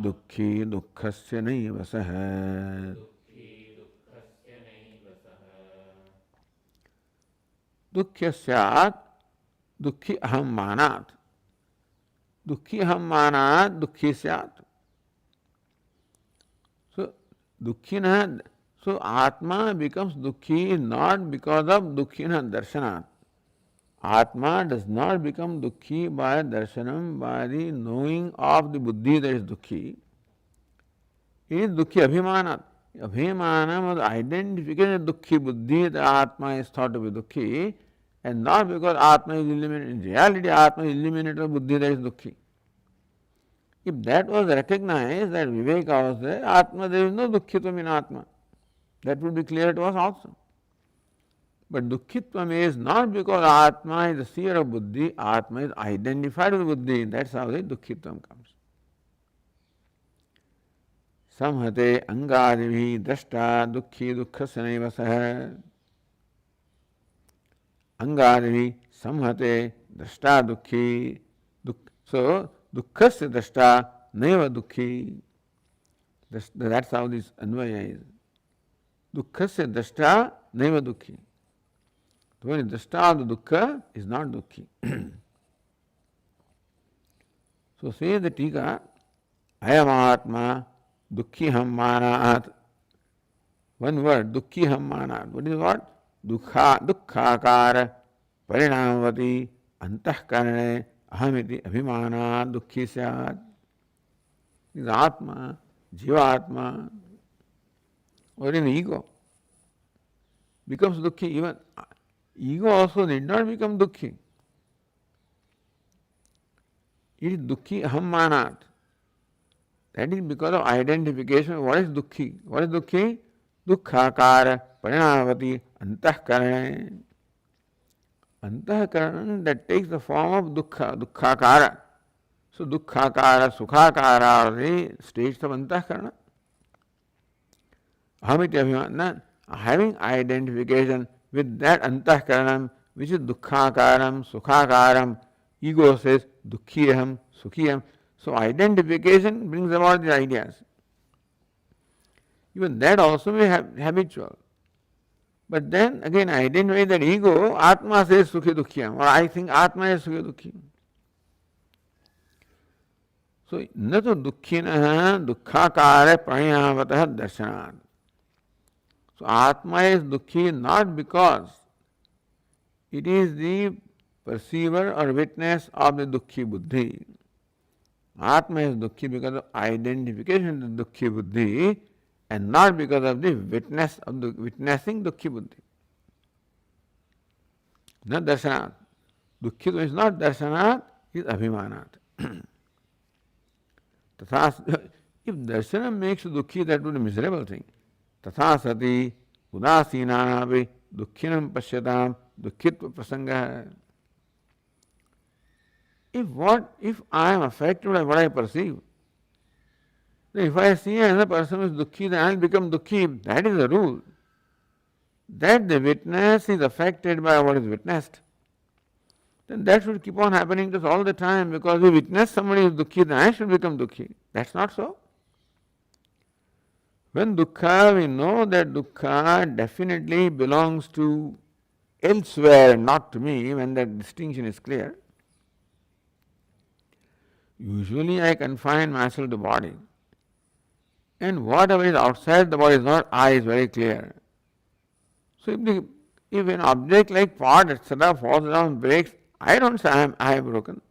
Speaker 1: dukhi dukkhasya naiva saha. Dukhya syat dukhi aham manat. Dukhi aham manat dukhi syat. So, dukhina, so Atma becomes dukhi not because of dukhina darshanat. Atma does not become dukhi by darshanam, by the knowing of the buddhi that is dukhi. It is dukhi abhimanat. Abhimanam was identification of dukhi buddhi, that Atma is thought to be dukhi, and not because Atma is eliminated. In reality, Atma is eliminated of buddhi that is dukhi. If that was recognized, that Viveka was there, Atma, there is no dukkhitam in Atma. That would be clear to us also. But dukkhitam is not because Atma is the seer of buddhi, Atma is identified with buddhi. That's how the dukkhitam comes. Samhate angadivi drashta dukhi dukkhasya naiva saha. Angadivi samhate drashta dukhi. So, dukkhasya drashta naiva dukhi. That's how this anvaya is. Dukkhasya drashta naiva dukhi. The one drashta of the dukkha is not dukhi. So says the Tika, ayam atma dukhi ham manat. One word, dukhi ham manat. What is what? Dukkha parinamavati antahkarane ahamiti abhimana dukhi syat. This is Atma, Jivatma, or in ego. Becomes dukhi. Even ego also did not become dukhi. It is dukhi aham manat. That is because of identification. What is dukhi? What is dukhi? Dukkha parinamavati antahkarane. Antahkarana that takes the form of dukkha, dukkhakara. So dukkhakara, sukhakara are the states of antahkarana. Ahamiti abhimana, having identification with that antahkaranam, which is dukkhakaram, sukhakaram, ego says dukkhiyam, sukhiyam. So identification brings about the ideas. Even that also may have habitual. But then again, identify that ego, Atma says Sukhi Dukhyam, or I think Atma is Sukhi Dukhyam. So, natu dukkhinaha dukkhakara pranyavatah darshanat. So, Atma is dukhi not because it is the perceiver or witness of the dukhi buddhi. Atma is dukhi because of identification of the dukhi buddhi, and not because of the witness of the witnessing dukkhi buddhi. Not darshanat. Dukkhi is not darshanat, it is abhimanat. If darshanam makes dukkhi, that would be a miserable thing. Tatha sati udasinanapi dukkhinam pasyatam dukkhitva prasanga. If I am affected by what I perceive, if I see another person who is dukhi, then I will become dukhi. That is the rule. That the witness is affected by what is witnessed. Then that should keep on happening to us all the time, because we witness somebody who is dukhi, then I should become dukhi. That's not so. When dukkha, we know that dukkha definitely belongs to elsewhere, not to me, when that distinction is clear. Usually I confine myself to the body. And whatever is outside the body is not I, is very clear. So if an object like pot, etc., falls down, breaks, I don't say I have broken.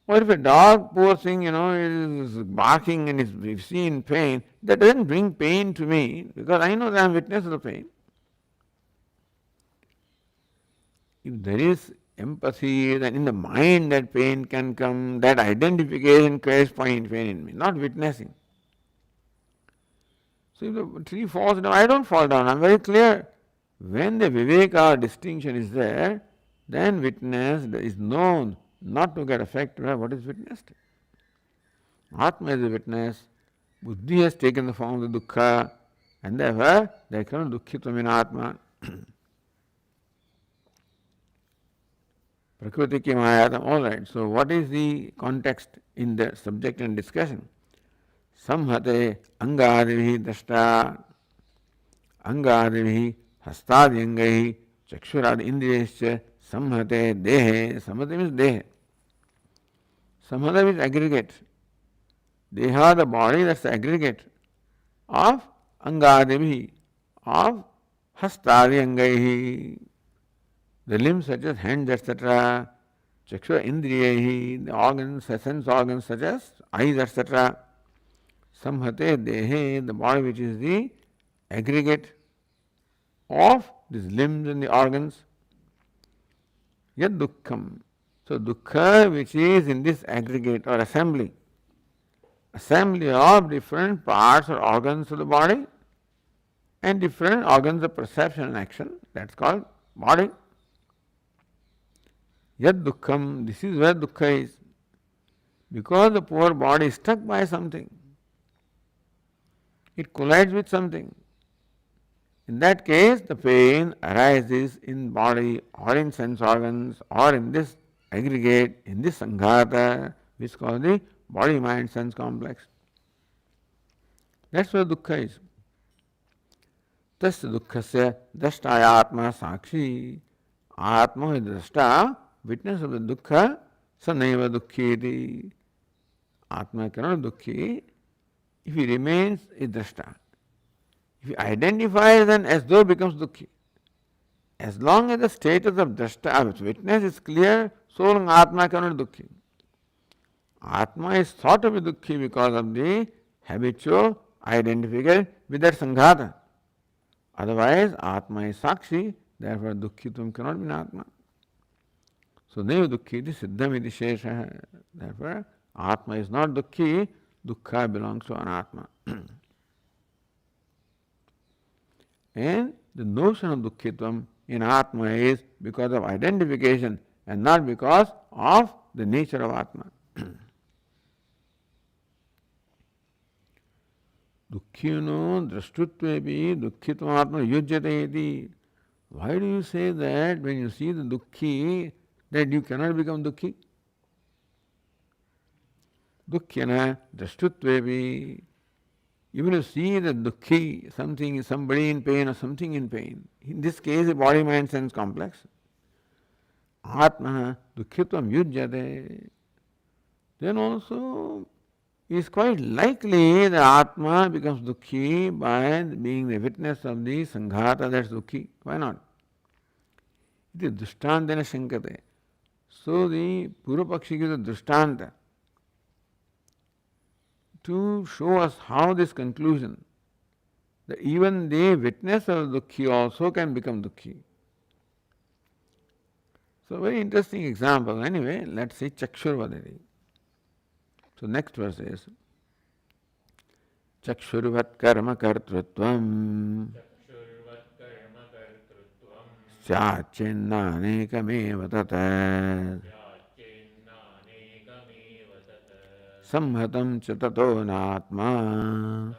Speaker 1: Or if a dog, poor thing, is barking and is seen pain, that doesn't bring pain to me, because I know that I am witness of the pain. If there is empathy, then in the mind that pain can come, that identification creates pain in me, not witnessing. So if the tree falls down, I don't fall down, I am very clear. When the viveka distinction is there, then witness is known not to get affected by what is witnessed. Atma is a witness, buddhi has taken the form of the dukkha, and therefore there comes dukkhitam in Atma. Prakriti ki mayatam. All right. So, what is the context in the subject and discussion? Samhate angadivihi drashta, angadivihi hastadyangai, chakshurad indriyascha, samhate dehe. Samhate means dehe. Samhata means aggregate. Deha, the body, that's the aggregate of angadivihi, of hastadyangai, the limbs such as hands, etc. Chakshura indriyahi, the organs, sense organs such as eyes, etc. Samhate dehe, the body which is the aggregate of these limbs and the organs. Yad dukkham. So dukkha which is in this aggregate or assembly of different parts or organs of the body and different organs of perception and action, that's called body. Yad dukkham, this is where dukkha is. Because the poor body is struck by something, it collides with something. In that case, the pain arises in body or in sense organs or in this aggregate, in this sanghata, which is called the body, mind, sense complex. That's where dukkha is. Tasya dukkhasya drashtaya atma sakshi. Atma is drashta, witness of the dukkha, sanaiva dukkheti. Atma cannot dukhi if he remains a drashta. If he identifies, then as though becomes dukhi. As long as the status of drashta, witness is clear, so long atma cannot dukhi. Atma is thought to be dukhi because of the habitual identification with that sanghata. Otherwise, atma is sakshi, therefore dukhitum cannot be in atma. So, neva dukkhiti siddham iti shesha. Therefore, atma is not dukhi, dukkha belongs to anatma. And the notion of dukkhitvam in atma is because of identification and not because of the nature of atma. Dukkhino drashtutvepi dukkhitvam atma yujyate iti. Why do you say that when you see the dukhi that you cannot become dukhi? Dukhyana drashtutvepi. Even if you see the dukhi, something, somebody in pain or something in pain, in this case, a body, mind, sense complex, atma dukkhitvam yujyate, then also it is quite likely that atma becomes dukhi by being the witness of the sanghata that's dukhi. Why not? It is drishtantena shankate. So the Purvapakshi gives a drishtanta to show us how this conclusion, that even the witness of dukhi also can become dukhi. So very interesting example. Anyway, let's see Chakshurvadari. So next verse is Chakshurvat karma kartrutvam Syachinnanekame tat Samhatam cha tato natma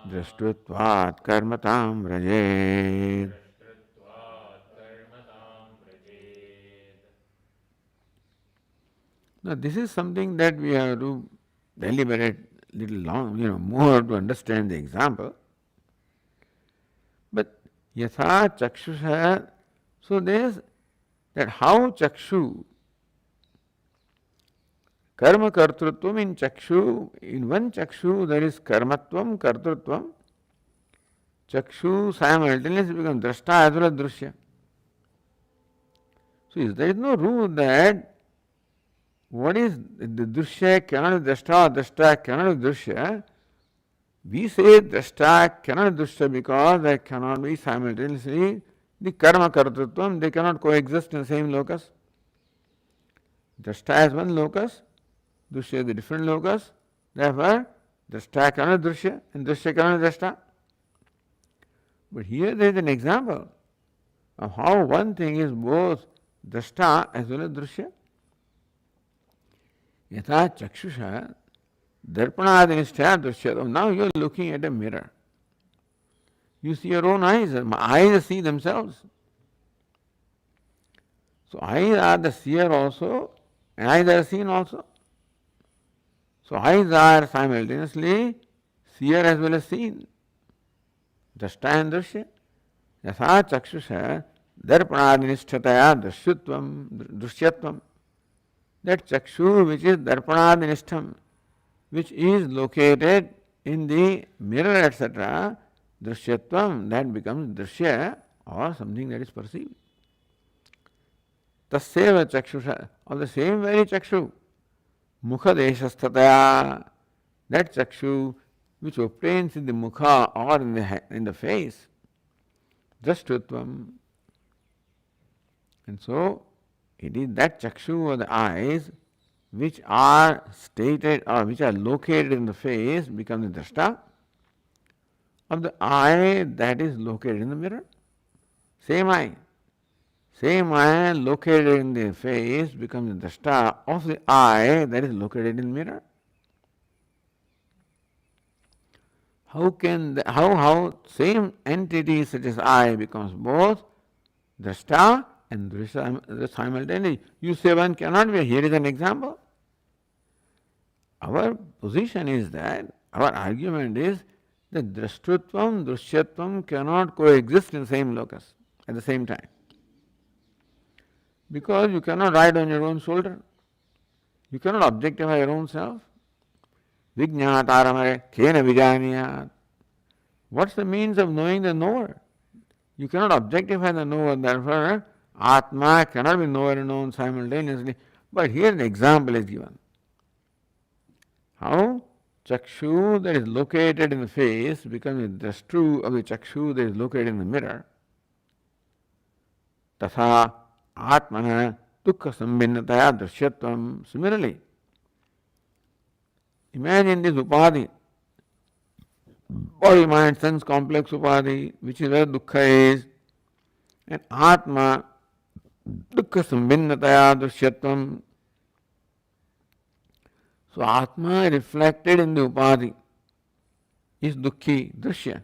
Speaker 1: Drashtutvat karmatam vrajet. Now this is something that we have to deliberate little long, more to understand the example. But yatha chakshusha, so there's that how chakshu, karma kartrutvam in chakshu, in one chakshu there is karmatvam, kartrutvam. Chakshu simultaneously becomes drashta as well as drushya. So there is no rule that what is the drushya cannot be drashta or drashta cannot be drushya. We say drashta cannot be drushya because there cannot be simultaneously the karma kartrutvam, they cannot coexist in the same locus. Drashta is one locus, drushya is a different locus, therefore drashta cannot be drushya and drushya cannot be drashta. But here there is an example of how one thing is both drashta as well as drushya. Yatha chakshusha darpanadinishthaya drushya. Now you are looking at a mirror. You see your own eyes. My eyes see themselves. So eyes are the seer also, and eyes are seen also. So eyes are simultaneously seer as well as seen. Drashta and drishya. Yatha chakshusha darpanadinisthataya drishyatvam. That chakshu which is darpanadinishtham, which is located in the mirror, etc., drishyatvam, that becomes drishya or something that is perceived. Tasyeva chakshusha, of the same very chakshu, mukhadeshasthataya, that chakshu which obtains in the mukha or in the face, drashtutvam. And so it is that chakshu or the eyes which are stated or which are located in the face become the drashta of the eye that is located in the mirror. Same eye located in the face becomes the drashta of the eye that is located in the mirror. How same entity such as eye becomes both drashta and drishya simultaneously? You say one cannot be. Here is an example. Our position is that, our argument is that drashtutvam, drishyatvam cannot coexist in the same locus at the same time. Because you cannot ride on your own shoulder. You cannot objectify your own self. Vijñātāramare kena vijāniyāt. What's the means of knowing the knower? You cannot objectify the knower, therefore Atma cannot be knower and known simultaneously. But here an example is given. How chakshu that is located in the face becomes the drashtu of the chakshu that is located in the mirror. Tatha atmana dukkha sambhinnataya drishyatvam. Similarly, imagine this upadhi, body, mind, sense complex upadhi, which is where dukkha is, and atma dukkha sambhinnataya drishyatvam. So atma reflected in the upadhi is dukkhi, drishya.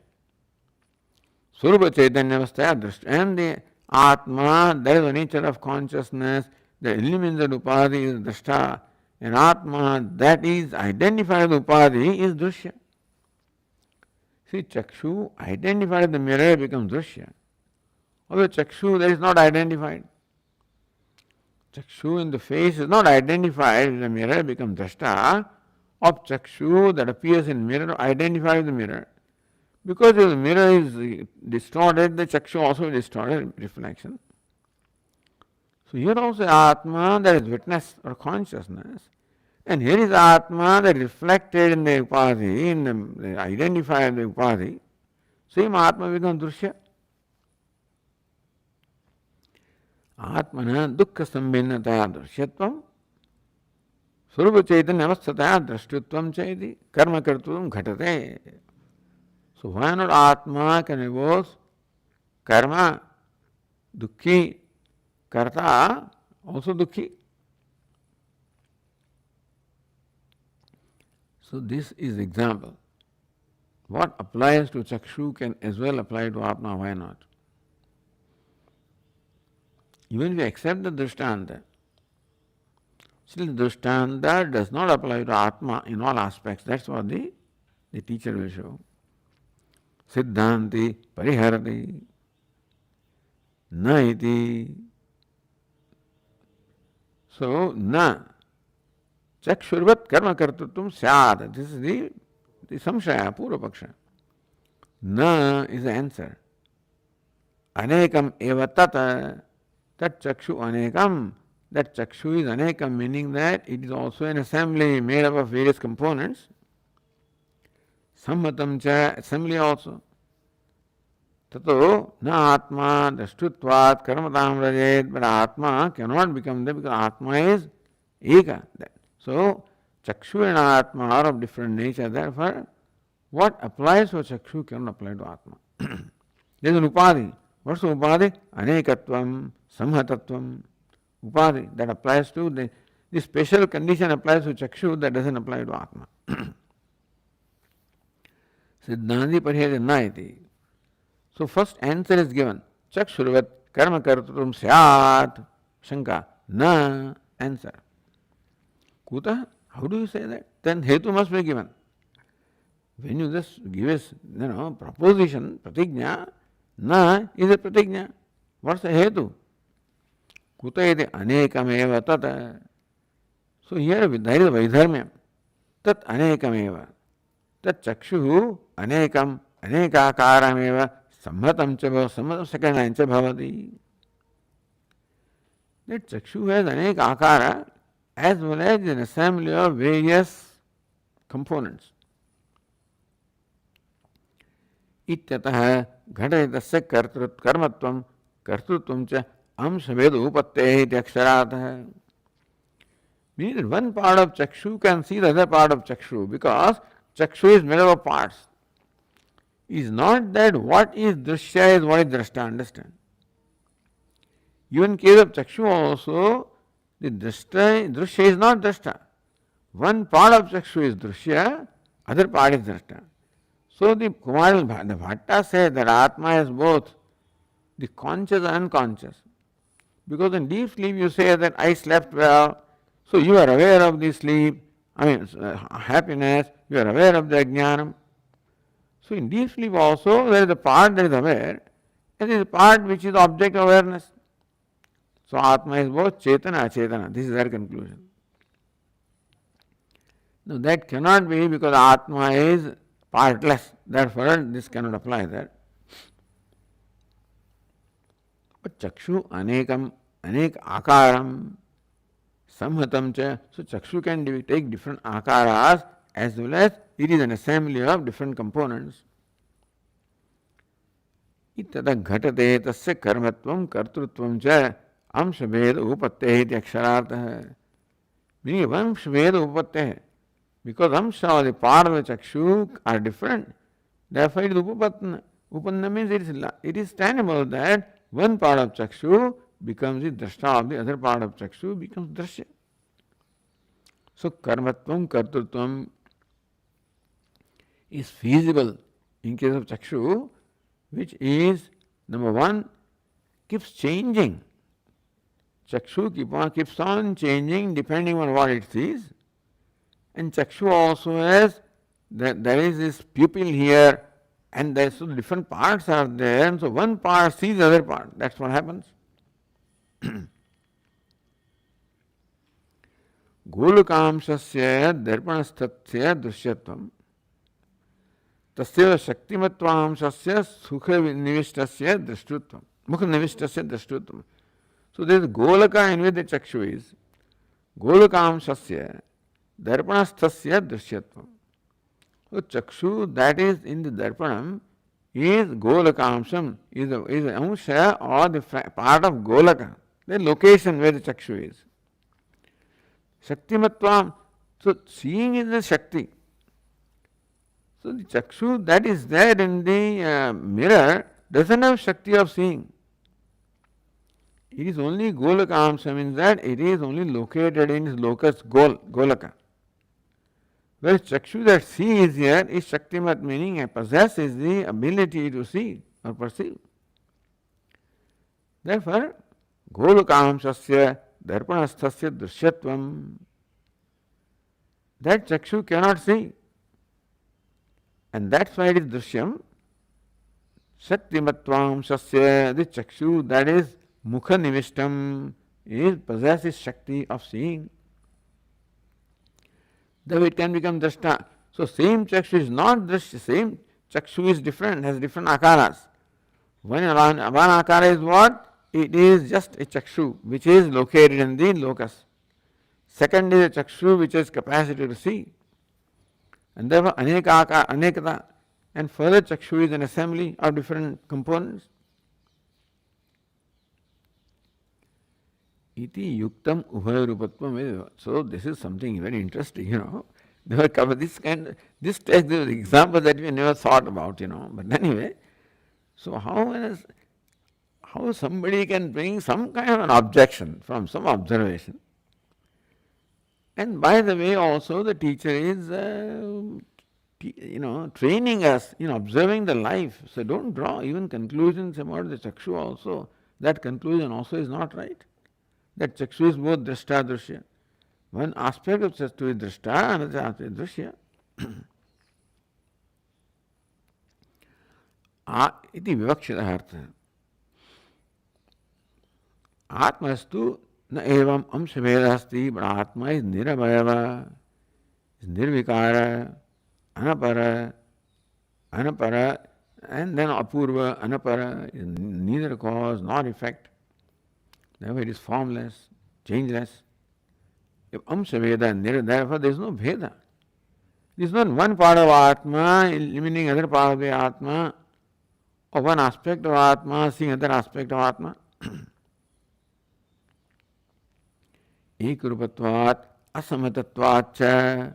Speaker 1: Surupa chaitanya avastaya drishya. And the atma, that is the nature of consciousness, the elements of upadhi is drashta. And atma, that is identified with upadhi, is drishya. See, chakshu identified with the mirror becomes drishya. Or the chakshu that is not identified. Chakshu in the face is not identified with the mirror becomes drashta of chakshu that appears in mirror identified with the mirror. Because if the mirror is distorted, the chakshu also is distorted reflection. So here also atma that is witness or consciousness, and here is atma that is reflected in the upadhi, in the identified the upadhi. Same atma becomes drishya. Atmana dukkha sambhinnataya drishyatvam surupa chaitanya avasthataya drashtutvam chaiti karma kartutvam ghatate. So why not atma can be both karma, dukkhi, karta, also dukkhi. So this is example. What applies to chakshu can as well apply to atma, why not? Even if you accept the drishtanta, still the drishtanta does not apply to atma in all aspects. That's what the teacher will show. Siddhanti pariharati na iti. So, na chakshurvat karma kartutvam syat. This is the samshaya, purva paksha. Na is the answer. Anekam eva tata. That chakshu anekam. That chakshu is anekam, meaning that it is also an assembly made up of various components. Sammatam cha, assembly also. Tato na atma dashtutvat karmatam rajet, but atma cannot become there because atma is eka. So chakshu and atma are of different nature. Therefore, what applies for chakshu cannot apply to atma. There is an upadhi. What's the upadhi? Anekatvam, samhatatvam. Upadhi that applies to the special condition applies to chakshu that doesn't apply to atma. Siddhanti parihari na iti. So first answer is given. Chakshurvat karma kartutvam syat. Shanka. Na. Answer. Kuta. How do you say that? Then hetu must be given. When you just give a proposition, pratigna, na is a pratigna. What's the hetu? Kuta iti anekameva tata. So here there is vaidharmyam. Tat anekameva. Tat chakshu anekam anekakarameva samhatam cha samhatam second line cha bhavati. That chakshu has anek akara as well as an assembly of various components. Ityatah ghatayitasya karmatvam kartrutvam cha amshaved upattehi iti aksharatah. Meaning that one part of chakshu can see the other part of chakshu because chakshu is made up of parts. It is not that what is drishya is what is drashta, understand. Even in case of chakshu also, the drishya is not drashta. One part of chakshu is drishya, other part is drashta. So the Bhatta says that Atma is both the conscious and unconscious. Because in deep sleep you say that I slept well, so you are aware of the sleep, happiness, you are aware of the jnanam. So in deep sleep also there is a part that is aware, and there is a part which is object of awareness. So Atma is both Chetana and Achetana. This is their conclusion. Now that cannot be because Atma is partless. Therefore this cannot apply there. But Chakshu Anekam, Anek Akaram, Samhatam cha. So Chakshu can take different akaras as well as it is an assembly of different components. Itada ghatate tasya karmatvam kartrutvam cha amshabhed upattehi iti aksharatah. Meaning amshabhed upattehi. Because amsha or the part of the chakshu are different. Therefore it is upapatna. Upanna means it is tenable that one part of chakshu becomes the drashta of the other part of chakshu becomes drashya. So karmatvam kartrutvam is feasible in case of chakshu, which is, number one, keeps changing. Chakshu keeps on changing depending on what it sees. And chakshu also has, there is this pupil here, and there so different parts are there, and so one part sees the other part. That's what happens. Golukamshasya darpanasthatsya drishyatvam tasya shaktimattvamshasya sukha nivishtasya drishtutvam mukha nivishtasya drishtutvam. So there is golaka in which the chakshu is. Golukamshasya darpanasthasya drishyatvam. So chakshu that is in the darpanam is golakamsham, is an amsha or the part of golaka, the location where the chakshu is. Shaktimatvam, so seeing is the Shakti. So the chakshu that is there in the mirror doesn't have Shakti of seeing. It is only Golakamsa, means that it is only located in its locus Golaka. Whereas chakshu that sees here is Shaktimat, meaning it possesses the ability to see or perceive. Therefore, Golakamsasya darpanasthasya drishyatvam, that chakshu cannot see. And that's why it is drishyam. Shaktimatvam sasya, the chakshu that is mukha nivishtam possesses Shakti of seeing. Though it can become drashta. So same chakshu is not drashta, same chakshu is different, has different akaras. One akara is what? It is just a chakshu which is located in the locus. Second is a chakshu which has capacity to see. And therefore anekata. And further chakshu is an assembly of different components. Iti yuktam ubhayarupatvam. So this is something very interesting, Never cover this this takes the example that we never thought about, But anyway, so how somebody can bring some kind of an objection from some observation. And by the way, also the teacher is, training us in observing the life. So don't draw even conclusions about the chakshu also. That conclusion also is not right. that Chakshu is both Drashta, Drushya. One aspect of Chakshu is Drashta, another aspect is Drushya. Iti vivakshitah artha. Atmastu na evam amshaveda asti, but Atma is nirabhayava, is nirvikara, anapara, and then apurva, anapara, is neither cause nor effect. Therefore it is formless, changeless. If amshaveda and nira, therefore there is no bheda. There is not one part of Atma eliminating other part of the Atma, or one aspect of Atma seeing other aspect of Atma. Ekarupatvat, asamatatvat cha.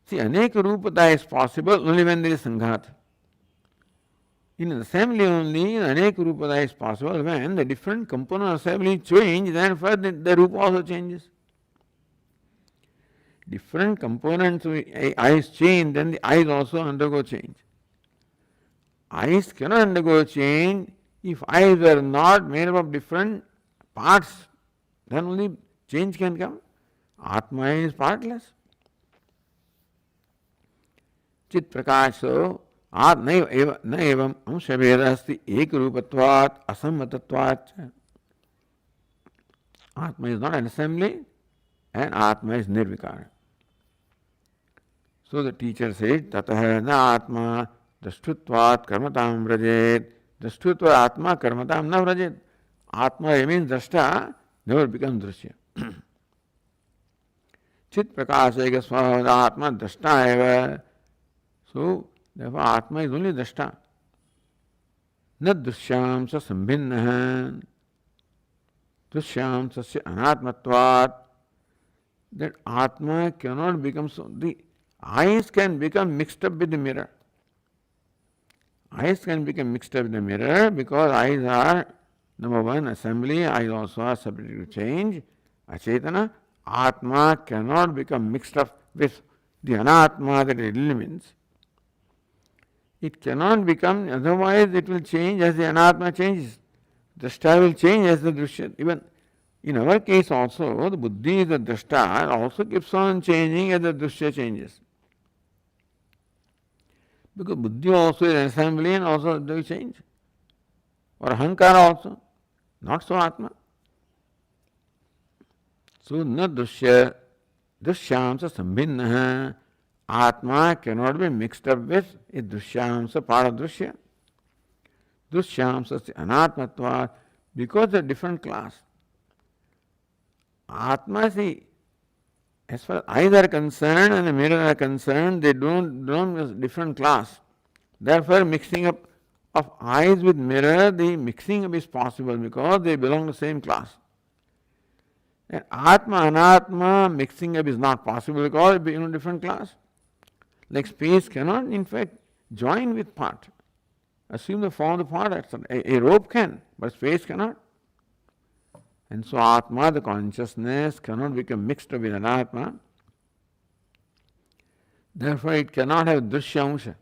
Speaker 1: See, anekarupata is possible only when there is sanghat. In an assembly only, anekarupata is possible when the different components of assembly change, then further the rupa also changes. Different components of eyes change, then the eyes also undergo change. Eyes cannot undergo change if eyes were not made up of different parts, then only change can come. Atma is partless. Chit prakasho na evam amshaveda asti ekarupatvat asammatatvat. Atma is not an assembly and Atma is nirvikara. So the teacher says, tatah na atma drashtutvat karmatam vrajet. Drashtutva atma karmatam na vrajet. Atma remains drashta, never becomes drashya. Chit prakasha swavada atma drashta eva. So, therefore atma is only drashta. Na drishyam sa sambhinnaha. Drishyam sasya anatmatvat. That atma cannot become so. The eyes can become mixed up with the mirror. Eyes can become mixed up with the mirror because eyes are, number one, assembly, eyes also are subject to change. Achetana, Atma cannot become mixed up with the Anatma that it eliminates. It cannot become, otherwise it will change as the Anatma changes. Drashta will change as the Drishya. Even in our case also, the Buddhi is the Drashta, also keeps on changing as the Drishya changes. Because Buddhi also is an assembly and also they change. Or Ahankara also. Not so Atma. So, na Drishya, Drishyamsa sambhinnaha. Atma cannot be mixed up with a Drishyamsa part of Drishya. Drishyamsa anatmatva, because they are different class. Atma, see, as far as eyes are concerned and the mirror are concerned, they don't have different class. Therefore, mixing up of eyes with mirror, the mixing up is possible because they belong to the same class. And Atma, Anatma, mixing up is not possible because they belong to different class. Like space cannot, in fact, join with part. Assume the form of the part. A rope can, but space cannot. And so Atma, the consciousness, cannot become mixed up with Anatma. Therefore, it cannot have Drishyamsha.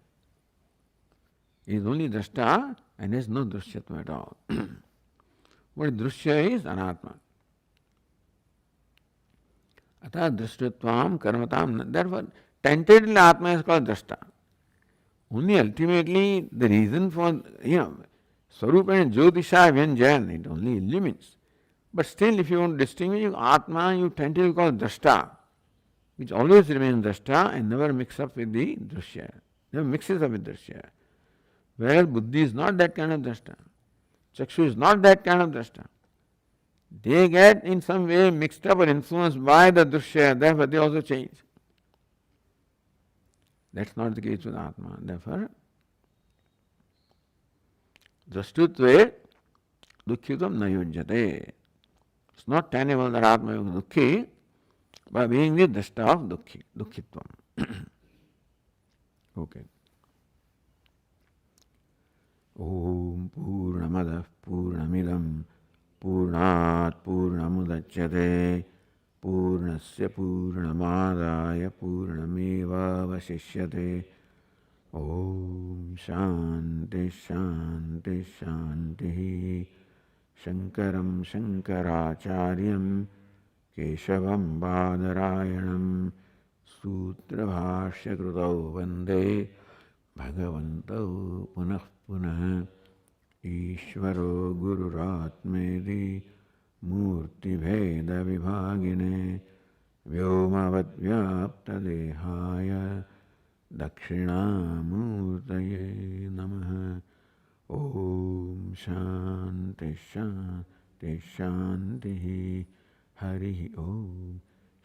Speaker 1: It is only Drashta and has no Drishyatma at all. What Drishya is? Anatma. Atha Drishtutvam Karmatam. Therefore, tentatively Atma is called Drashta. Only ultimately the reason for, Swarupa and Jyotisha Vyanjan, it only illumines. But still, if you want to distinguish Atma, you tentatively call Drashta, which always remains Drashta and never mix up with the Drishya. Never mixes up with Drishya. Whereas Buddhi is not that kind of Drashta. Chakshu is not that kind of Drashta. They get in some way mixed up or influenced by the Drishya, therefore they also change. That's not the case with Atma. Therefore, Drashtutve Dukkhitam Nayujyate. It's not tenable that Atma is Dukkhi by being the Drashta of Dukkhitvam. Okay. Om Purnamadah Purnamidam Purnat Purnamudachyate Purnasya Purnamadaya Purnameva Vasishyate. Om Shanti Shanti Shanti. शंकरं शंकराचार्यं केशवं बादरायणं सूत्रभाष्यकृतौ वन्दे भगवन्तौ पुनः पुनः। ईश्वरो गुरुरात्मेति मूर्तिभेदविभागिने व्योमवद्व्याप्तदेहाय दक्षिणामूर्तये नमः। ओम शांति शांति शांति। हरि ओम।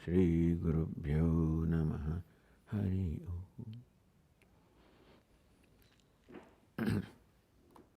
Speaker 1: श्री गुरुभ्यो नमः। हरि ओम।